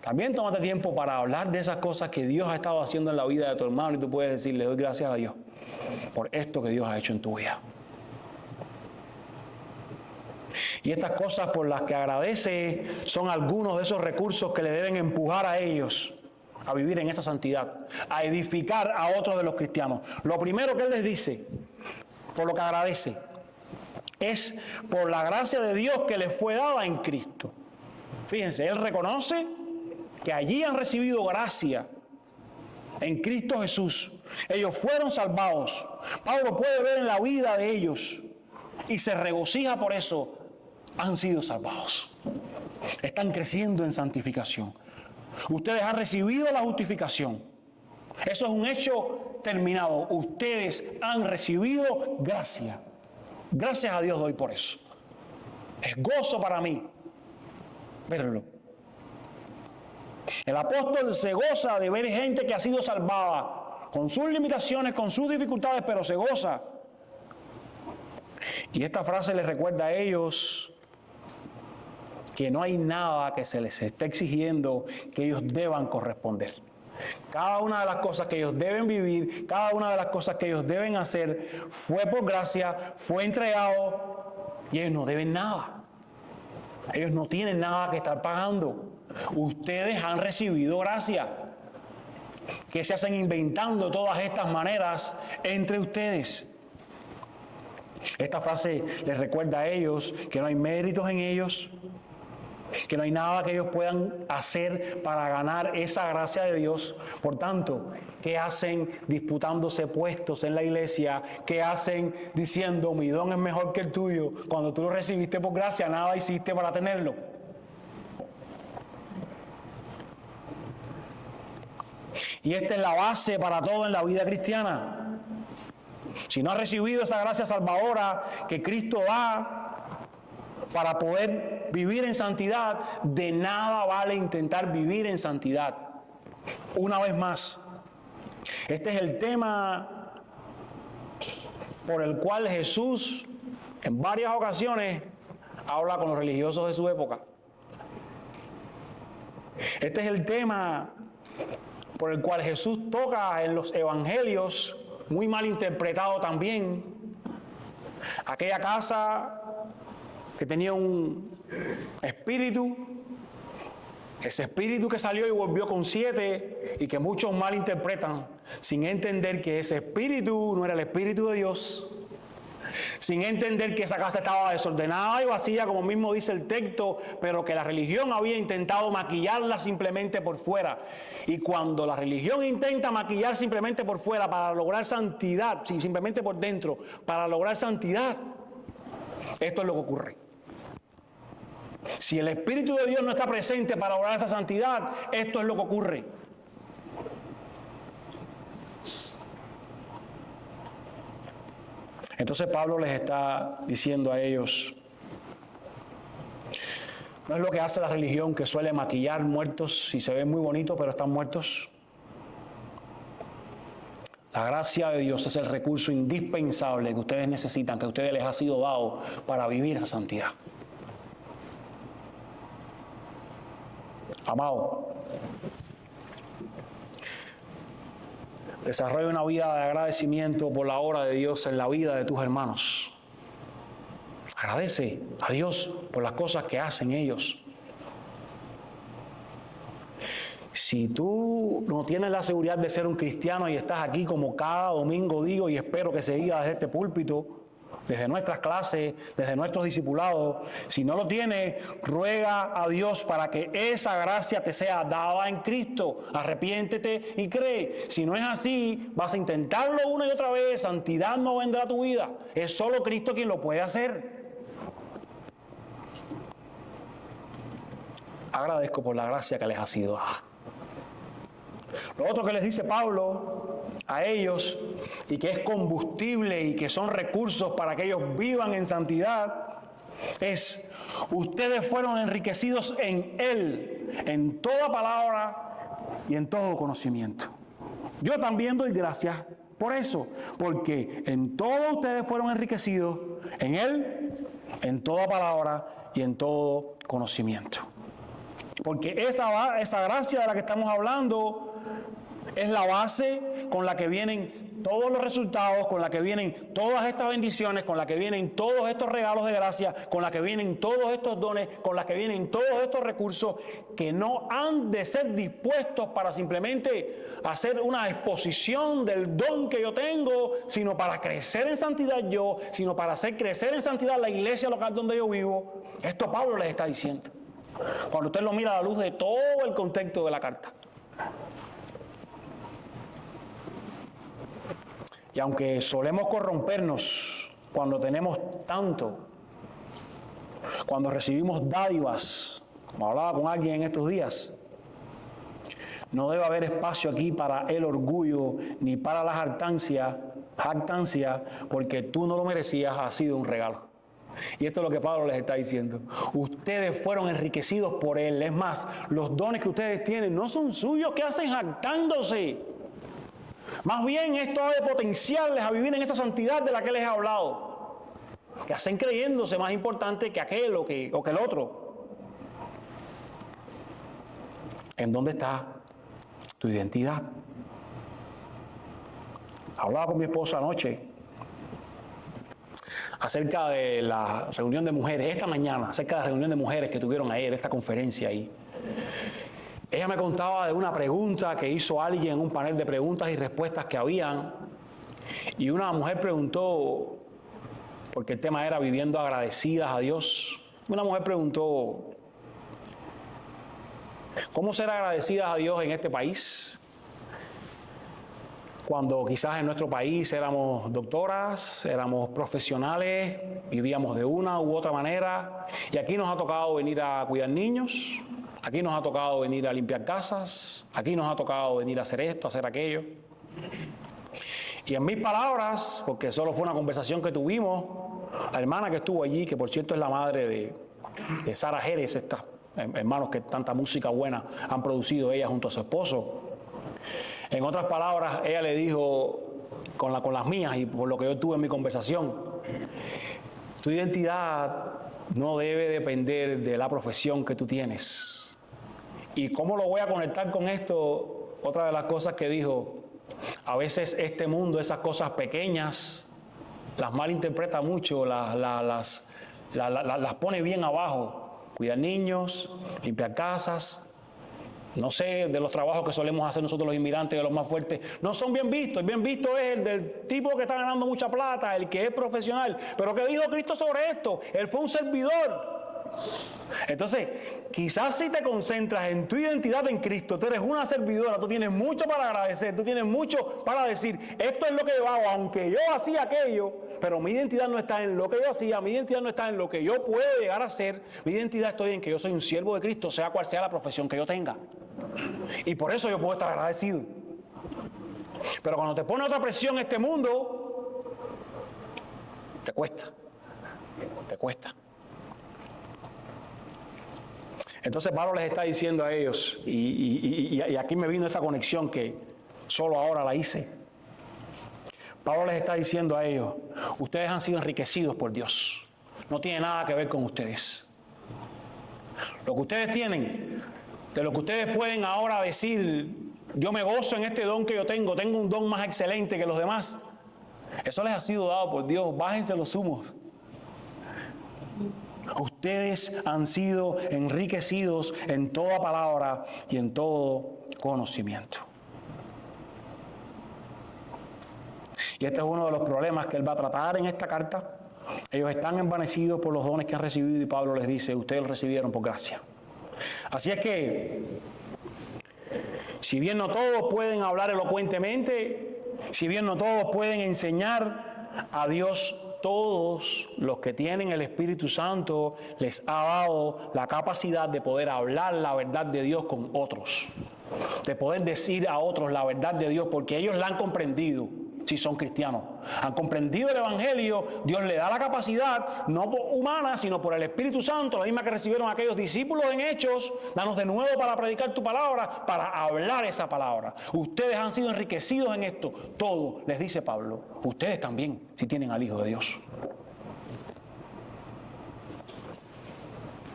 A: También tómate tiempo para hablar de esas cosas que Dios ha estado haciendo en la vida de tu hermano, y tú puedes decir, le doy gracias a Dios por esto que Dios ha hecho en tu vida. Y estas cosas por las que agradece son algunos de esos recursos que le deben empujar a ellos a vivir en esa santidad, a edificar a otros de los cristianos. Lo primero que él les dice, por lo que agradece, es por la gracia de Dios que les fue dada en Cristo. Fíjense, él reconoce que allí han recibido gracia en Cristo Jesús. Ellos fueron salvados. Pablo puede ver en la vida de ellos y se regocija por eso. Han sido salvados. Están creciendo en santificación. Ustedes han recibido la justificación. Eso es un hecho terminado. Ustedes han recibido gracia. Gracias a Dios doy por eso. Es gozo para mí verlo. El apóstol se goza de ver gente que ha sido salvada, con sus limitaciones, con sus dificultades, pero se goza. Y esta frase les recuerda a ellos que no hay nada que se les esté exigiendo que ellos deban corresponder. Cada una de las cosas que ellos deben vivir, cada una de las cosas que ellos deben hacer, fue por gracia, fue entregado, y ellos no deben nada. Ellos no tienen nada que estar pagando. Ustedes han recibido gracia. ¿Qué se hacen inventando todas estas maneras entre ustedes? Esta frase les recuerda a ellos que no hay méritos en ellos, que no hay nada que ellos puedan hacer para ganar esa gracia de Dios. Por tanto, ¿qué hacen disputándose puestos en la iglesia? ¿Qué hacen diciendo, mi don es mejor que el tuyo? Cuando tú lo recibiste por gracia, nada hiciste para tenerlo. Y esta es la base para todo en la vida cristiana. Si no has recibido esa gracia salvadora que Cristo da para poder vivir en santidad, de nada vale intentar vivir en santidad. Una vez más, este es el tema por el cual Jesús en varias ocasiones habla con los religiosos de su época. Este es el tema por el cual Jesús toca en los evangelios, muy mal interpretado también. Aquella casa que tenía un espíritu, ese espíritu que salió y volvió con 7 y que muchos malinterpretan sin entender que ese espíritu no era el espíritu de Dios, sin entender que esa casa estaba desordenada y vacía, como mismo dice el texto, pero que la religión había intentado maquillarla simplemente por fuera. Y cuando la religión intenta maquillar simplemente por fuera para lograr santidad, simplemente por dentro, para lograr santidad, esto es lo que ocurre. Si el Espíritu de Dios no está presente para lograr esa santidad, esto es lo que ocurre. Entonces Pablo les está diciendo a ellos, no es lo que hace la religión, que suele maquillar muertos y se ven muy bonitos pero están muertos. La gracia de Dios es el recurso indispensable que ustedes necesitan, que a ustedes les ha sido dado para vivir esa santidad. Amado, desarrolla una vida de agradecimiento por la obra de Dios en la vida de tus hermanos. Agradece a Dios por las cosas que hacen ellos. Si tú no tienes la seguridad de ser un cristiano y estás aquí como cada domingo digo y espero que se diga desde este púlpito, desde nuestras clases, desde nuestros discipulados, si no lo tienes, ruega a Dios para que esa gracia te sea dada en Cristo. Arrepiéntete y cree. Si no es así, vas a intentarlo una y otra vez, santidad no vendrá a tu vida. Es solo Cristo quien lo puede hacer. Agradezco por la gracia que les ha sido dada. Lo otro que les dice Pablo a ellos, y que es combustible y que son recursos para que ellos vivan en santidad, es: ustedes fueron enriquecidos en Él, en toda palabra y en todo conocimiento. Yo también doy gracias por eso, porque en todo ustedes fueron enriquecidos en Él, en toda palabra y en todo conocimiento. Porque esa gracia de la que estamos hablando es la base con la que vienen todos los resultados, con la que vienen todas estas bendiciones, con la que vienen todos estos regalos de gracia, con la que vienen todos estos dones, con la que vienen todos estos recursos que no han de ser dispuestos para simplemente hacer una exposición del don que yo tengo, sino para crecer en santidad yo, sino para hacer crecer en santidad la iglesia local donde yo vivo. Esto Pablo les está diciendo, cuando usted lo mira a la luz de todo el contexto de la carta. Y aunque solemos corrompernos cuando tenemos tanto, cuando recibimos dádivas, como hablaba con alguien en estos días, no debe haber espacio aquí para el orgullo ni para la jactancia, porque tú no lo merecías, ha sido un regalo. Y esto es lo que Pablo les está diciendo. Ustedes fueron enriquecidos por Él. Es más, los dones que ustedes tienen no son suyos, que hacen jactándose. Más bien esto ha de potenciarles a vivir en esa santidad de la que les he hablado, que hacen creyéndose más importante que aquel o que el otro. ¿En dónde está tu identidad? Hablaba con mi esposa anoche acerca de la reunión de mujeres, esta mañana, acerca de la reunión de mujeres que tuvieron ayer, esta conferencia ahí. Ella me contaba de una pregunta que hizo alguien en un panel de preguntas y respuestas que habían, y una mujer preguntó, porque el tema era viviendo agradecidas a Dios, una mujer preguntó: ¿cómo ser agradecidas a Dios en este país? Cuando quizás en nuestro país éramos doctoras, éramos profesionales, vivíamos de una u otra manera, y aquí nos ha tocado venir a cuidar niños, aquí nos ha tocado venir a limpiar casas, aquí nos ha tocado venir a hacer esto, a hacer aquello. Y en mis palabras, porque solo fue una conversación que tuvimos, la hermana que estuvo allí, que por cierto es la madre de Sara Jerez, estas hermanos que tanta música buena han producido ella junto a su esposo. En otras palabras, ella le dijo, con las mías y por lo que yo tuve en mi conversación, Tu identidad no debe depender de la profesión que tú tienes. ¿Y cómo lo voy a conectar con esto? Otra de las cosas que dijo, a veces este mundo, esas cosas pequeñas, las malinterpreta mucho, las pone bien abajo. Cuidar niños, limpiar casas, no sé, de los trabajos que solemos hacer nosotros los inmigrantes, de los más fuertes, no son bien vistos. El bien visto es el del tipo que está ganando mucha plata, el que es profesional. Pero ¿qué dijo Cristo sobre esto? Él fue un servidor. Entonces, quizás si te concentras en tu identidad en Cristo, tú eres una servidora, tú tienes mucho para agradecer, tú tienes mucho para decir, esto es lo que yo hago, aunque yo hacía aquello, pero mi identidad no está en lo que yo hacía, mi identidad no está en lo que yo puedo llegar a ser, mi identidad está en que yo soy un siervo de Cristo, sea cual sea la profesión que yo tenga. Y por eso yo puedo estar agradecido. Pero cuando te pone otra presión en este mundo, te cuesta. Entonces Pablo les está diciendo a ellos, y aquí me vino esa conexión que solo ahora la hice. Pablo les está diciendo a ellos, ustedes han sido enriquecidos por Dios. No tiene nada que ver con ustedes. Lo que ustedes tienen, de lo que ustedes pueden ahora decir, yo me gozo en este don que yo tengo un don más excelente que los demás. Eso les ha sido dado por Dios, bájense los humos. Ustedes han sido enriquecidos en toda palabra y en todo conocimiento. Y este es uno de los problemas que él va a tratar en esta carta. Ellos están envanecidos por los dones que han recibido y Pablo les dice, ustedes los recibieron por gracia. Así es que, si bien no todos pueden hablar elocuentemente, si bien no todos pueden enseñar a Dios, todos los que tienen el Espíritu Santo les ha dado la capacidad de poder hablar la verdad de Dios con otros, de poder decir a otros la verdad de Dios, porque ellos la han comprendido. Si son cristianos, han comprendido el Evangelio, Dios le da la capacidad, no humana, sino por el Espíritu Santo, la misma que recibieron aquellos discípulos en Hechos, danos de nuevo para predicar tu palabra, para hablar esa palabra. Ustedes han sido enriquecidos en esto, todo, les dice Pablo, ustedes también, si tienen al Hijo de Dios.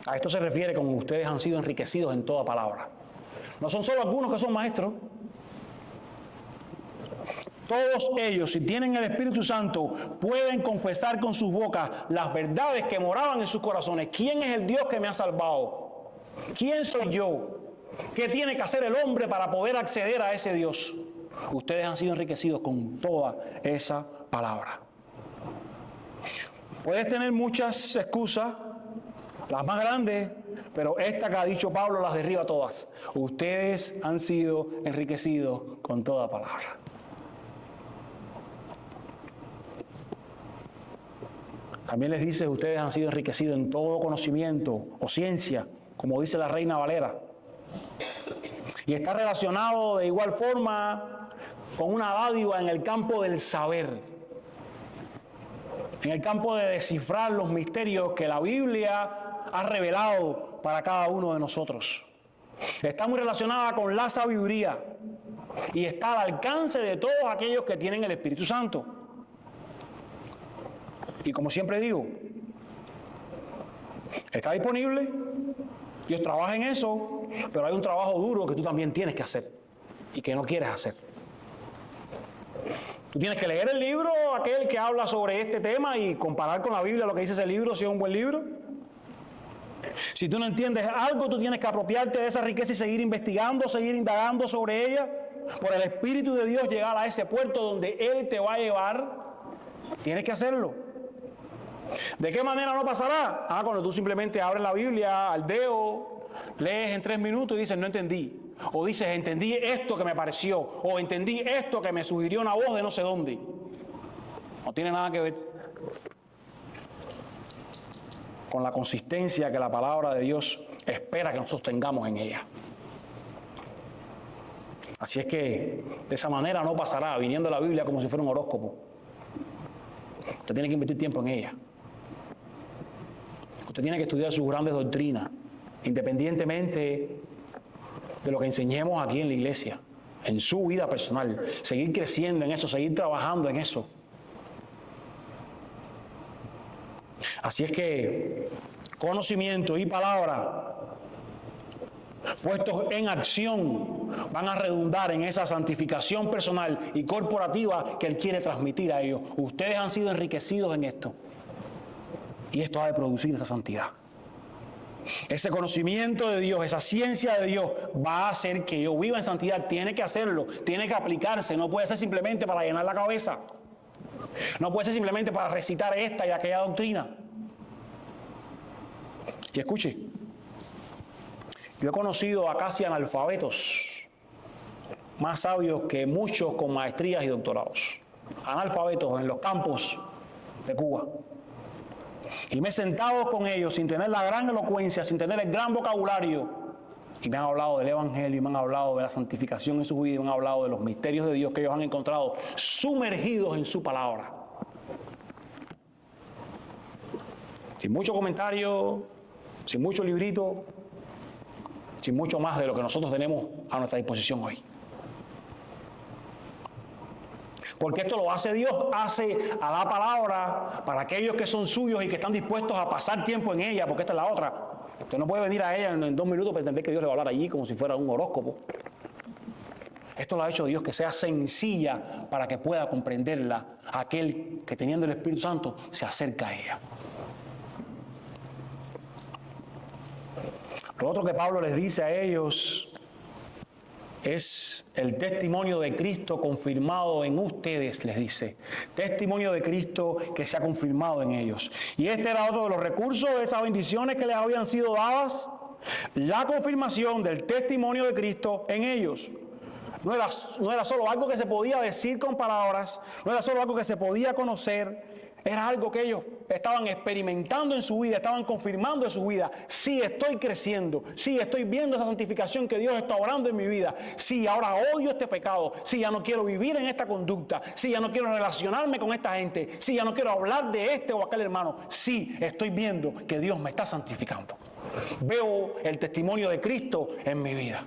A: A esto se refiere como ustedes han sido enriquecidos en toda palabra. No son solo algunos que son maestros. Todos ellos, si tienen el Espíritu Santo, pueden confesar con sus bocas las verdades que moraban en sus corazones. ¿Quién es el Dios que me ha salvado? ¿Quién soy yo? ¿Qué tiene que hacer el hombre para poder acceder a ese Dios? Ustedes han sido enriquecidos con toda esa palabra. Puedes tener muchas excusas, las más grandes, pero esta que ha dicho Pablo las derriba todas. Ustedes han sido enriquecidos con toda palabra. También les dice, ustedes han sido enriquecidos en todo conocimiento o ciencia, como dice la Reina Valera. Y está relacionado de igual forma con una dádiva en el campo del saber, en el campo de descifrar los misterios que la Biblia ha revelado para cada uno de nosotros. Está muy relacionada con la sabiduría y está al alcance de todos aquellos que tienen el Espíritu Santo. Y como siempre digo, está disponible, Dios trabaja en eso, pero hay un trabajo duro que tú también tienes que hacer y que no quieres hacer. Tú tienes que leer el libro, aquel que habla sobre este tema, y comparar con la Biblia lo que dice ese libro, si es un buen libro. Si tú no entiendes algo, tú tienes que apropiarte de esa riqueza y seguir investigando, seguir indagando sobre ella, por el Espíritu de Dios llegar a ese puerto donde Él te va a llevar. Tienes que hacerlo. ¿De qué manera no pasará? Cuando tú simplemente abres la Biblia al dedo, lees en 3 minutos y dices, no entendí. O dices, entendí esto que me pareció. O entendí esto que me sugirió una voz de no sé dónde. No tiene nada que ver con la consistencia que la palabra de Dios espera que nosotros tengamos en ella. Así es que de esa manera no pasará, viniendo la Biblia como si fuera un horóscopo. Usted tiene que invertir tiempo en ella. Usted tiene que estudiar sus grandes doctrinas, independientemente de lo que enseñemos aquí en la iglesia, en su vida personal. Seguir creciendo en eso, seguir trabajando en eso. Así es que conocimiento y palabra puestos en acción van a redundar en esa santificación personal y corporativa que Él quiere transmitir a ellos. Ustedes han sido enriquecidos en esto y esto ha de producir esa santidad. Ese conocimiento de Dios, esa ciencia de Dios va a hacer que yo viva en santidad. Tiene que hacerlo, tiene que aplicarse, no puede ser simplemente para llenar la cabeza, no puede ser simplemente para recitar esta y aquella doctrina. Y escuche, yo he conocido a casi analfabetos, más sabios que muchos con maestrías y doctorados, analfabetos en los campos de Cuba. Y me he sentado con ellos sin tener la gran elocuencia, sin tener el gran vocabulario. Y me han hablado del Evangelio, y me han hablado de la santificación en su vida, y me han hablado de los misterios de Dios que ellos han encontrado sumergidos en su palabra. Sin mucho comentario, sin mucho librito, sin mucho más de lo que nosotros tenemos a nuestra disposición hoy. Porque esto lo hace Dios, hace a la palabra para aquellos que son suyos y que están dispuestos a pasar tiempo en ella, porque esta es la otra. Usted no puede venir a ella en 2 minutos para pretender que Dios le va a hablar allí como si fuera un horóscopo. Esto lo ha hecho Dios, que sea sencilla para que pueda comprenderla aquel que teniendo el Espíritu Santo se acerca a ella. Lo otro que Pablo les dice a ellos es el testimonio de Cristo confirmado en ustedes, les dice. Testimonio de Cristo que se ha confirmado en ellos. Y este era otro de los recursos de esas bendiciones que les habían sido dadas, la confirmación del testimonio de Cristo en ellos. No era solo algo que se podía decir con palabras, no era solo algo que se podía conocer, era algo que ellos estaban experimentando en su vida, estaban confirmando en su vida. Sí, estoy creciendo. Sí, estoy viendo esa santificación que Dios está obrando en mi vida. Sí, ahora odio este pecado. Sí, ya no quiero vivir en esta conducta. Sí, ya no quiero relacionarme con esta gente. Sí, ya no quiero hablar de este o aquel hermano. Sí, estoy viendo que Dios me está santificando. Veo el testimonio de Cristo en mi vida.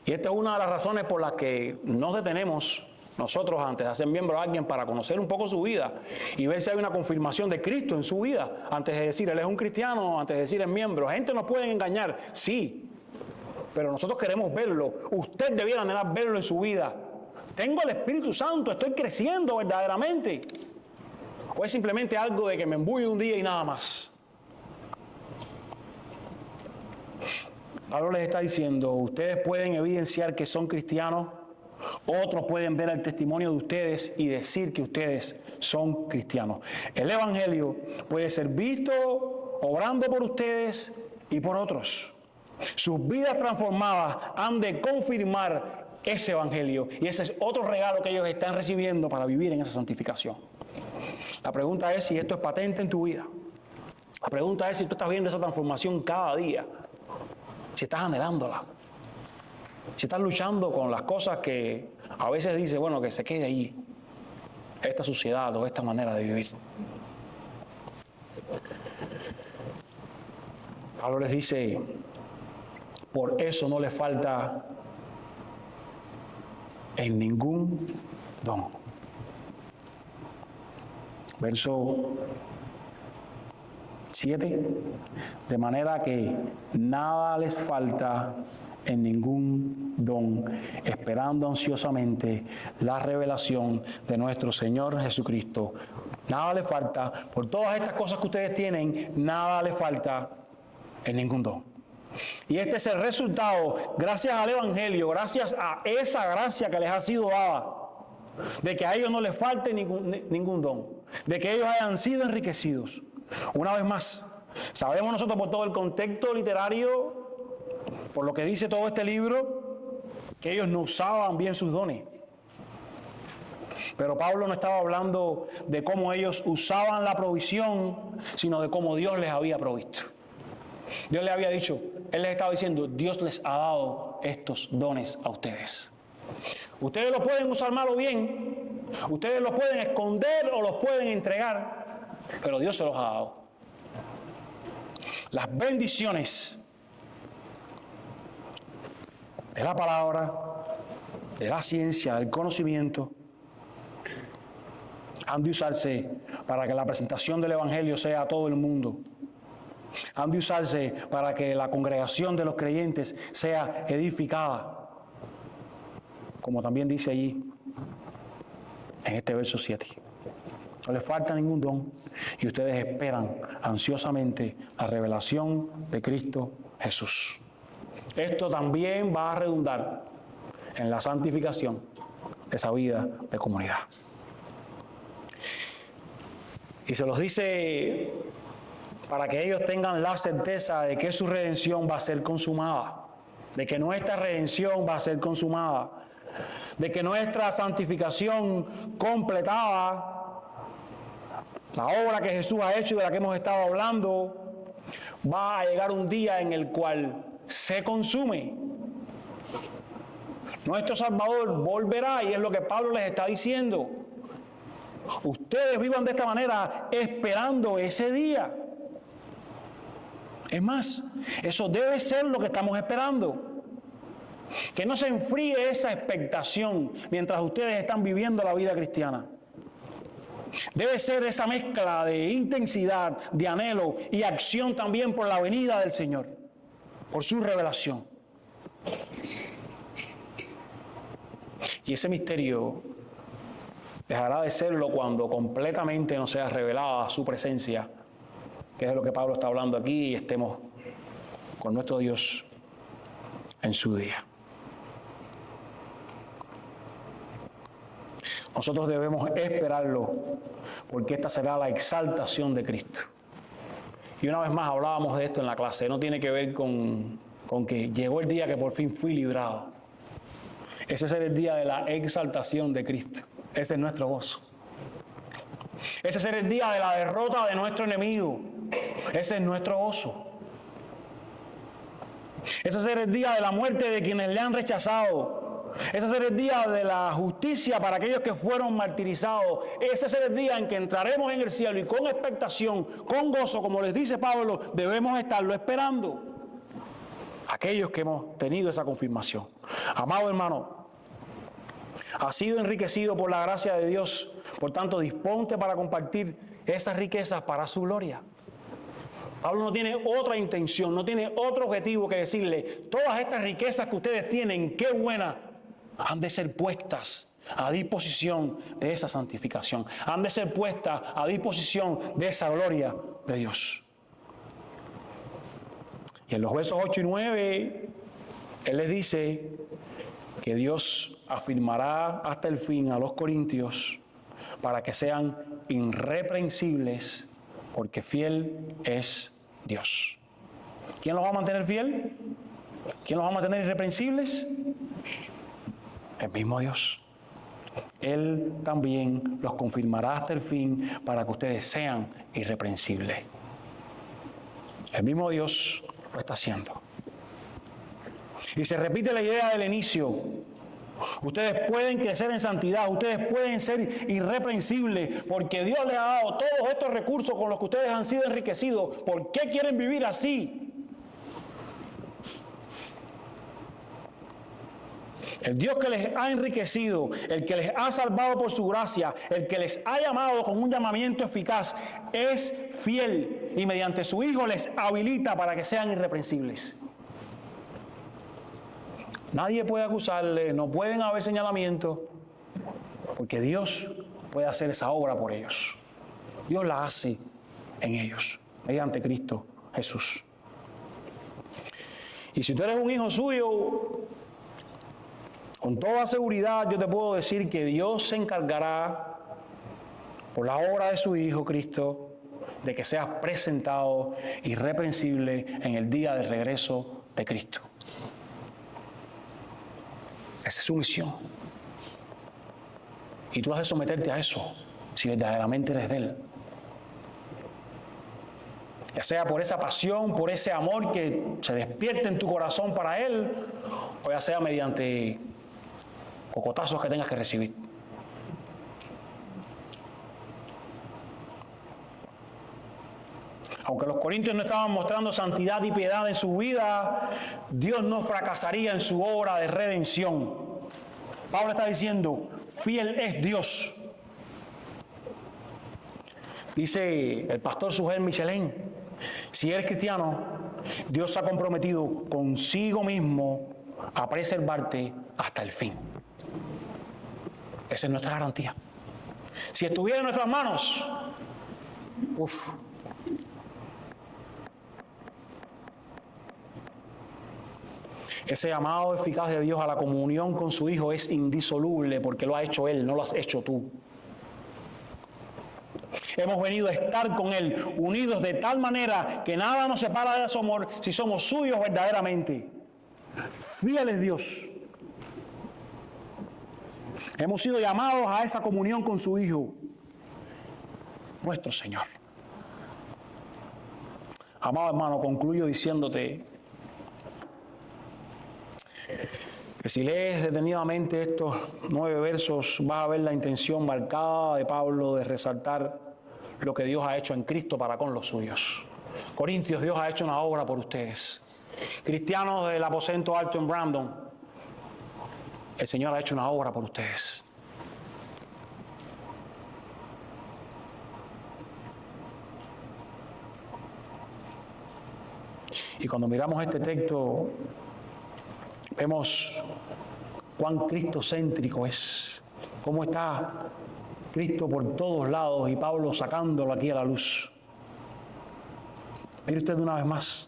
A: Y esta es una de las razones por las que nos detenemos nosotros antes de hacer miembro a alguien para conocer un poco su vida y ver si hay una confirmación de Cristo en su vida, antes de decir él es un cristiano, antes de decir es miembro. La gente nos puede engañar, sí, pero nosotros queremos verlo. Usted debiera anhelar verlo en su vida. Tengo el Espíritu Santo, estoy creciendo verdaderamente. O es simplemente algo de que me embullo un día y nada más. Pablo les está diciendo, ustedes pueden evidenciar que son cristianos. Otros pueden ver el testimonio de ustedes y decir que ustedes son cristianos. El Evangelio puede ser visto obrando por ustedes y por otros. Sus vidas transformadas han de confirmar ese Evangelio. Y ese es otro regalo que ellos están recibiendo para vivir en esa santificación. La pregunta es si esto es patente en tu vida. La pregunta es si tú estás viendo esa transformación cada día. Si estás anhelándola. Si estás luchando con las cosas que a veces dice, bueno, que se quede ahí, esta suciedad o esta manera de vivir. Pablo les dice, por eso no les falta en ningún don. Verso 7, de manera que nada les falta en ningún don, esperando ansiosamente la revelación de nuestro Señor Jesucristo. Nada le falta, por todas estas cosas que ustedes tienen, nada le falta en ningún don. Y este es el resultado, gracias al Evangelio, gracias a esa gracia que les ha sido dada, de que a ellos no les falte ningún don, de que ellos hayan sido enriquecidos. Una vez más, sabemos nosotros por todo el contexto literario, por lo que dice todo este libro, que ellos no usaban bien sus dones. Pero Pablo no estaba hablando de cómo ellos usaban la provisión, sino de cómo Dios les había provisto. Dios les había dicho, Él les estaba diciendo, Dios les ha dado estos dones a ustedes. Ustedes los pueden usar mal o bien, ustedes los pueden esconder o los pueden entregar, pero Dios se los ha dado. Las bendiciones de la palabra, de la ciencia, del conocimiento, han de usarse para que la presentación del Evangelio sea a todo el mundo. Han de usarse para que la congregación de los creyentes sea edificada, como también dice allí en este verso 7. No les falta ningún don y ustedes esperan ansiosamente la revelación de Cristo Jesús. Esto también va a redundar en la santificación de esa vida de comunidad. Y se los dice para que ellos tengan la certeza de que su redención va a ser consumada, de que nuestra redención va a ser consumada, de que nuestra santificación completada, la obra que Jesús ha hecho y de la que hemos estado hablando, va a llegar un día en el cual se consume. Nuestro Salvador volverá y es lo que Pablo les está diciendo. Ustedes vivan de esta manera esperando ese día. Es más, eso debe ser lo que estamos esperando. Que no se enfríe esa expectación mientras ustedes están viviendo la vida cristiana. Debe ser esa mezcla de intensidad, de anhelo y acción también por la venida del Señor, por su revelación. Y ese misterio dejará de serlo cuando completamente no sea revelada su presencia, que es de lo que Pablo está hablando aquí, y estemos con nuestro Dios en su día. Nosotros debemos esperarlo, porque esta será la exaltación de Cristo. Y una vez más hablábamos de esto en la clase, no tiene que ver con que llegó el día que por fin fui librado. Ese será el día de la exaltación de Cristo. Ese es nuestro gozo. Ese será el día de la derrota de nuestro enemigo. Ese es nuestro gozo. Ese será el día de la muerte de quienes le han rechazado. Ese será el día de la justicia para aquellos que fueron martirizados. Ese será el día en que entraremos en el cielo y con expectación, con gozo, como les dice Pablo, debemos estarlo esperando. Aquellos que hemos tenido esa confirmación. Amado hermano, has sido enriquecido por la gracia de Dios. Por tanto, disponte para compartir esas riquezas para su gloria. Pablo no tiene otra intención, no tiene otro objetivo que decirle, todas estas riquezas que ustedes tienen, qué buenas, han de ser puestas a disposición de esa santificación, han de ser puestas a disposición de esa gloria de Dios. Y en los versos 8 y 9, él les dice que Dios afirmará hasta el fin a los corintios para que sean irreprensibles, porque fiel es Dios. ¿Quién los va a mantener fiel? ¿Quién los va a mantener irreprensibles? El mismo Dios. Él también los confirmará hasta el fin para que ustedes sean irreprensibles. El mismo Dios lo está haciendo. Y se repite la idea del inicio. Ustedes pueden crecer en santidad, ustedes pueden ser irreprensibles, porque Dios les ha dado todos estos recursos con los que ustedes han sido enriquecidos. ¿Por qué quieren vivir así? El Dios que les ha enriquecido, el que les ha salvado por su gracia, el que les ha llamado con un llamamiento eficaz, es fiel y mediante su Hijo les habilita para que sean irreprensibles. Nadie puede acusarle, no pueden haber señalamientos, porque Dios puede hacer esa obra por ellos. Dios la hace en ellos, mediante Cristo Jesús. Y si tú eres un hijo suyo, con toda seguridad yo te puedo decir que Dios se encargará, por la obra de su Hijo Cristo, de que seas presentado irreprensible en el día del regreso de Cristo. Esa es su misión. Y tú has de someterte a eso, si verdaderamente eres de Él. Ya sea por esa pasión, por ese amor que se despierte en tu corazón para Él, o ya sea mediante cocotazos que tengas que recibir. Aunque los corintios no estaban mostrando santidad y piedad en su vida, Dios no fracasaría en su obra de redención. Pablo está diciendo, fiel es Dios. Dice el pastor Sujel Michelin, si eres cristiano, Dios se ha comprometido consigo mismo a preservarte hasta el fin. Esa es nuestra garantía. Si estuviera en nuestras manos, ese llamado eficaz de Dios a la comunión con su Hijo es indisoluble porque lo ha hecho Él, no lo has hecho tú. Hemos venido a estar con Él, unidos de tal manera que nada nos separa de su amor si somos suyos verdaderamente. Fiel es Dios. Hemos sido llamados a esa comunión con su Hijo, nuestro Señor. Amado hermano, concluyo diciéndote que si lees detenidamente estos 9 versos, vas a ver la intención marcada de Pablo de resaltar lo que Dios ha hecho en Cristo para con los suyos. Corintios, Dios ha hecho una obra por ustedes. Cristianos del aposento alto en Brandon, el Señor ha hecho una obra por ustedes. Y cuando miramos este texto, vemos cuán cristocéntrico es, cómo está Cristo por todos lados y Pablo sacándolo aquí a la luz. Mire usted una vez más,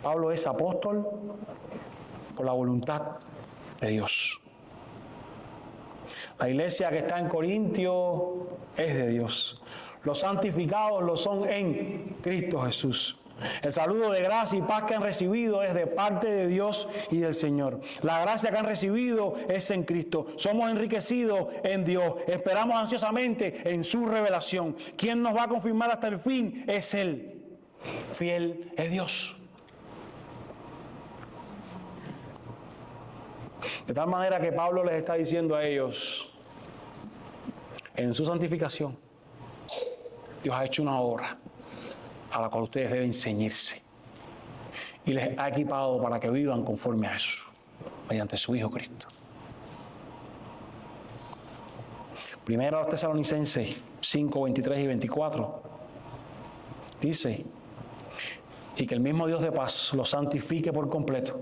A: Pablo es apóstol por la voluntad de Dios. La iglesia que está en Corintio es de Dios. Los santificados lo son en Cristo Jesús. El saludo de gracia y paz que han recibido es de parte de Dios y del Señor. La gracia que han recibido es en Cristo. Somos enriquecidos en Dios. Esperamos ansiosamente en su revelación. Quien nos va a confirmar hasta el fin es Él. Fiel es Dios. De tal manera que Pablo les está diciendo a ellos, en su santificación, Dios ha hecho una obra a la cual ustedes deben ceñirse y les ha equipado para que vivan conforme a eso, mediante su Hijo Cristo. Primero a los Tesalonicenses 5, 23 y 24 dice, y que el mismo Dios de paz los santifique por completo,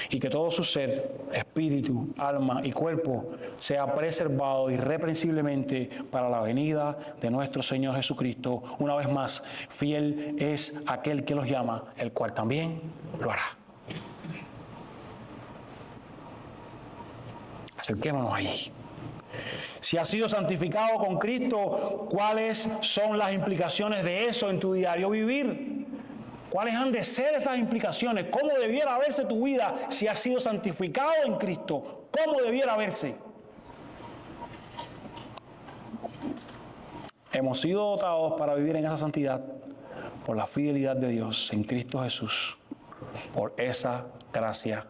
A: y que todo su ser, espíritu, alma y cuerpo sea preservado irreprensiblemente para la venida de nuestro Señor Jesucristo. Una vez más, fiel es aquel que los llama, el cual también lo hará. Acerquémonos ahí. Si has sido santificado con Cristo, ¿cuáles son las implicaciones de eso en tu diario vivir? ¿Cuáles han de ser esas implicaciones? ¿Cómo debiera verse tu vida si has sido santificado en Cristo? ¿Cómo debiera verse? Hemos sido dotados para vivir en esa santidad por la fidelidad de Dios en Cristo Jesús, por esa gracia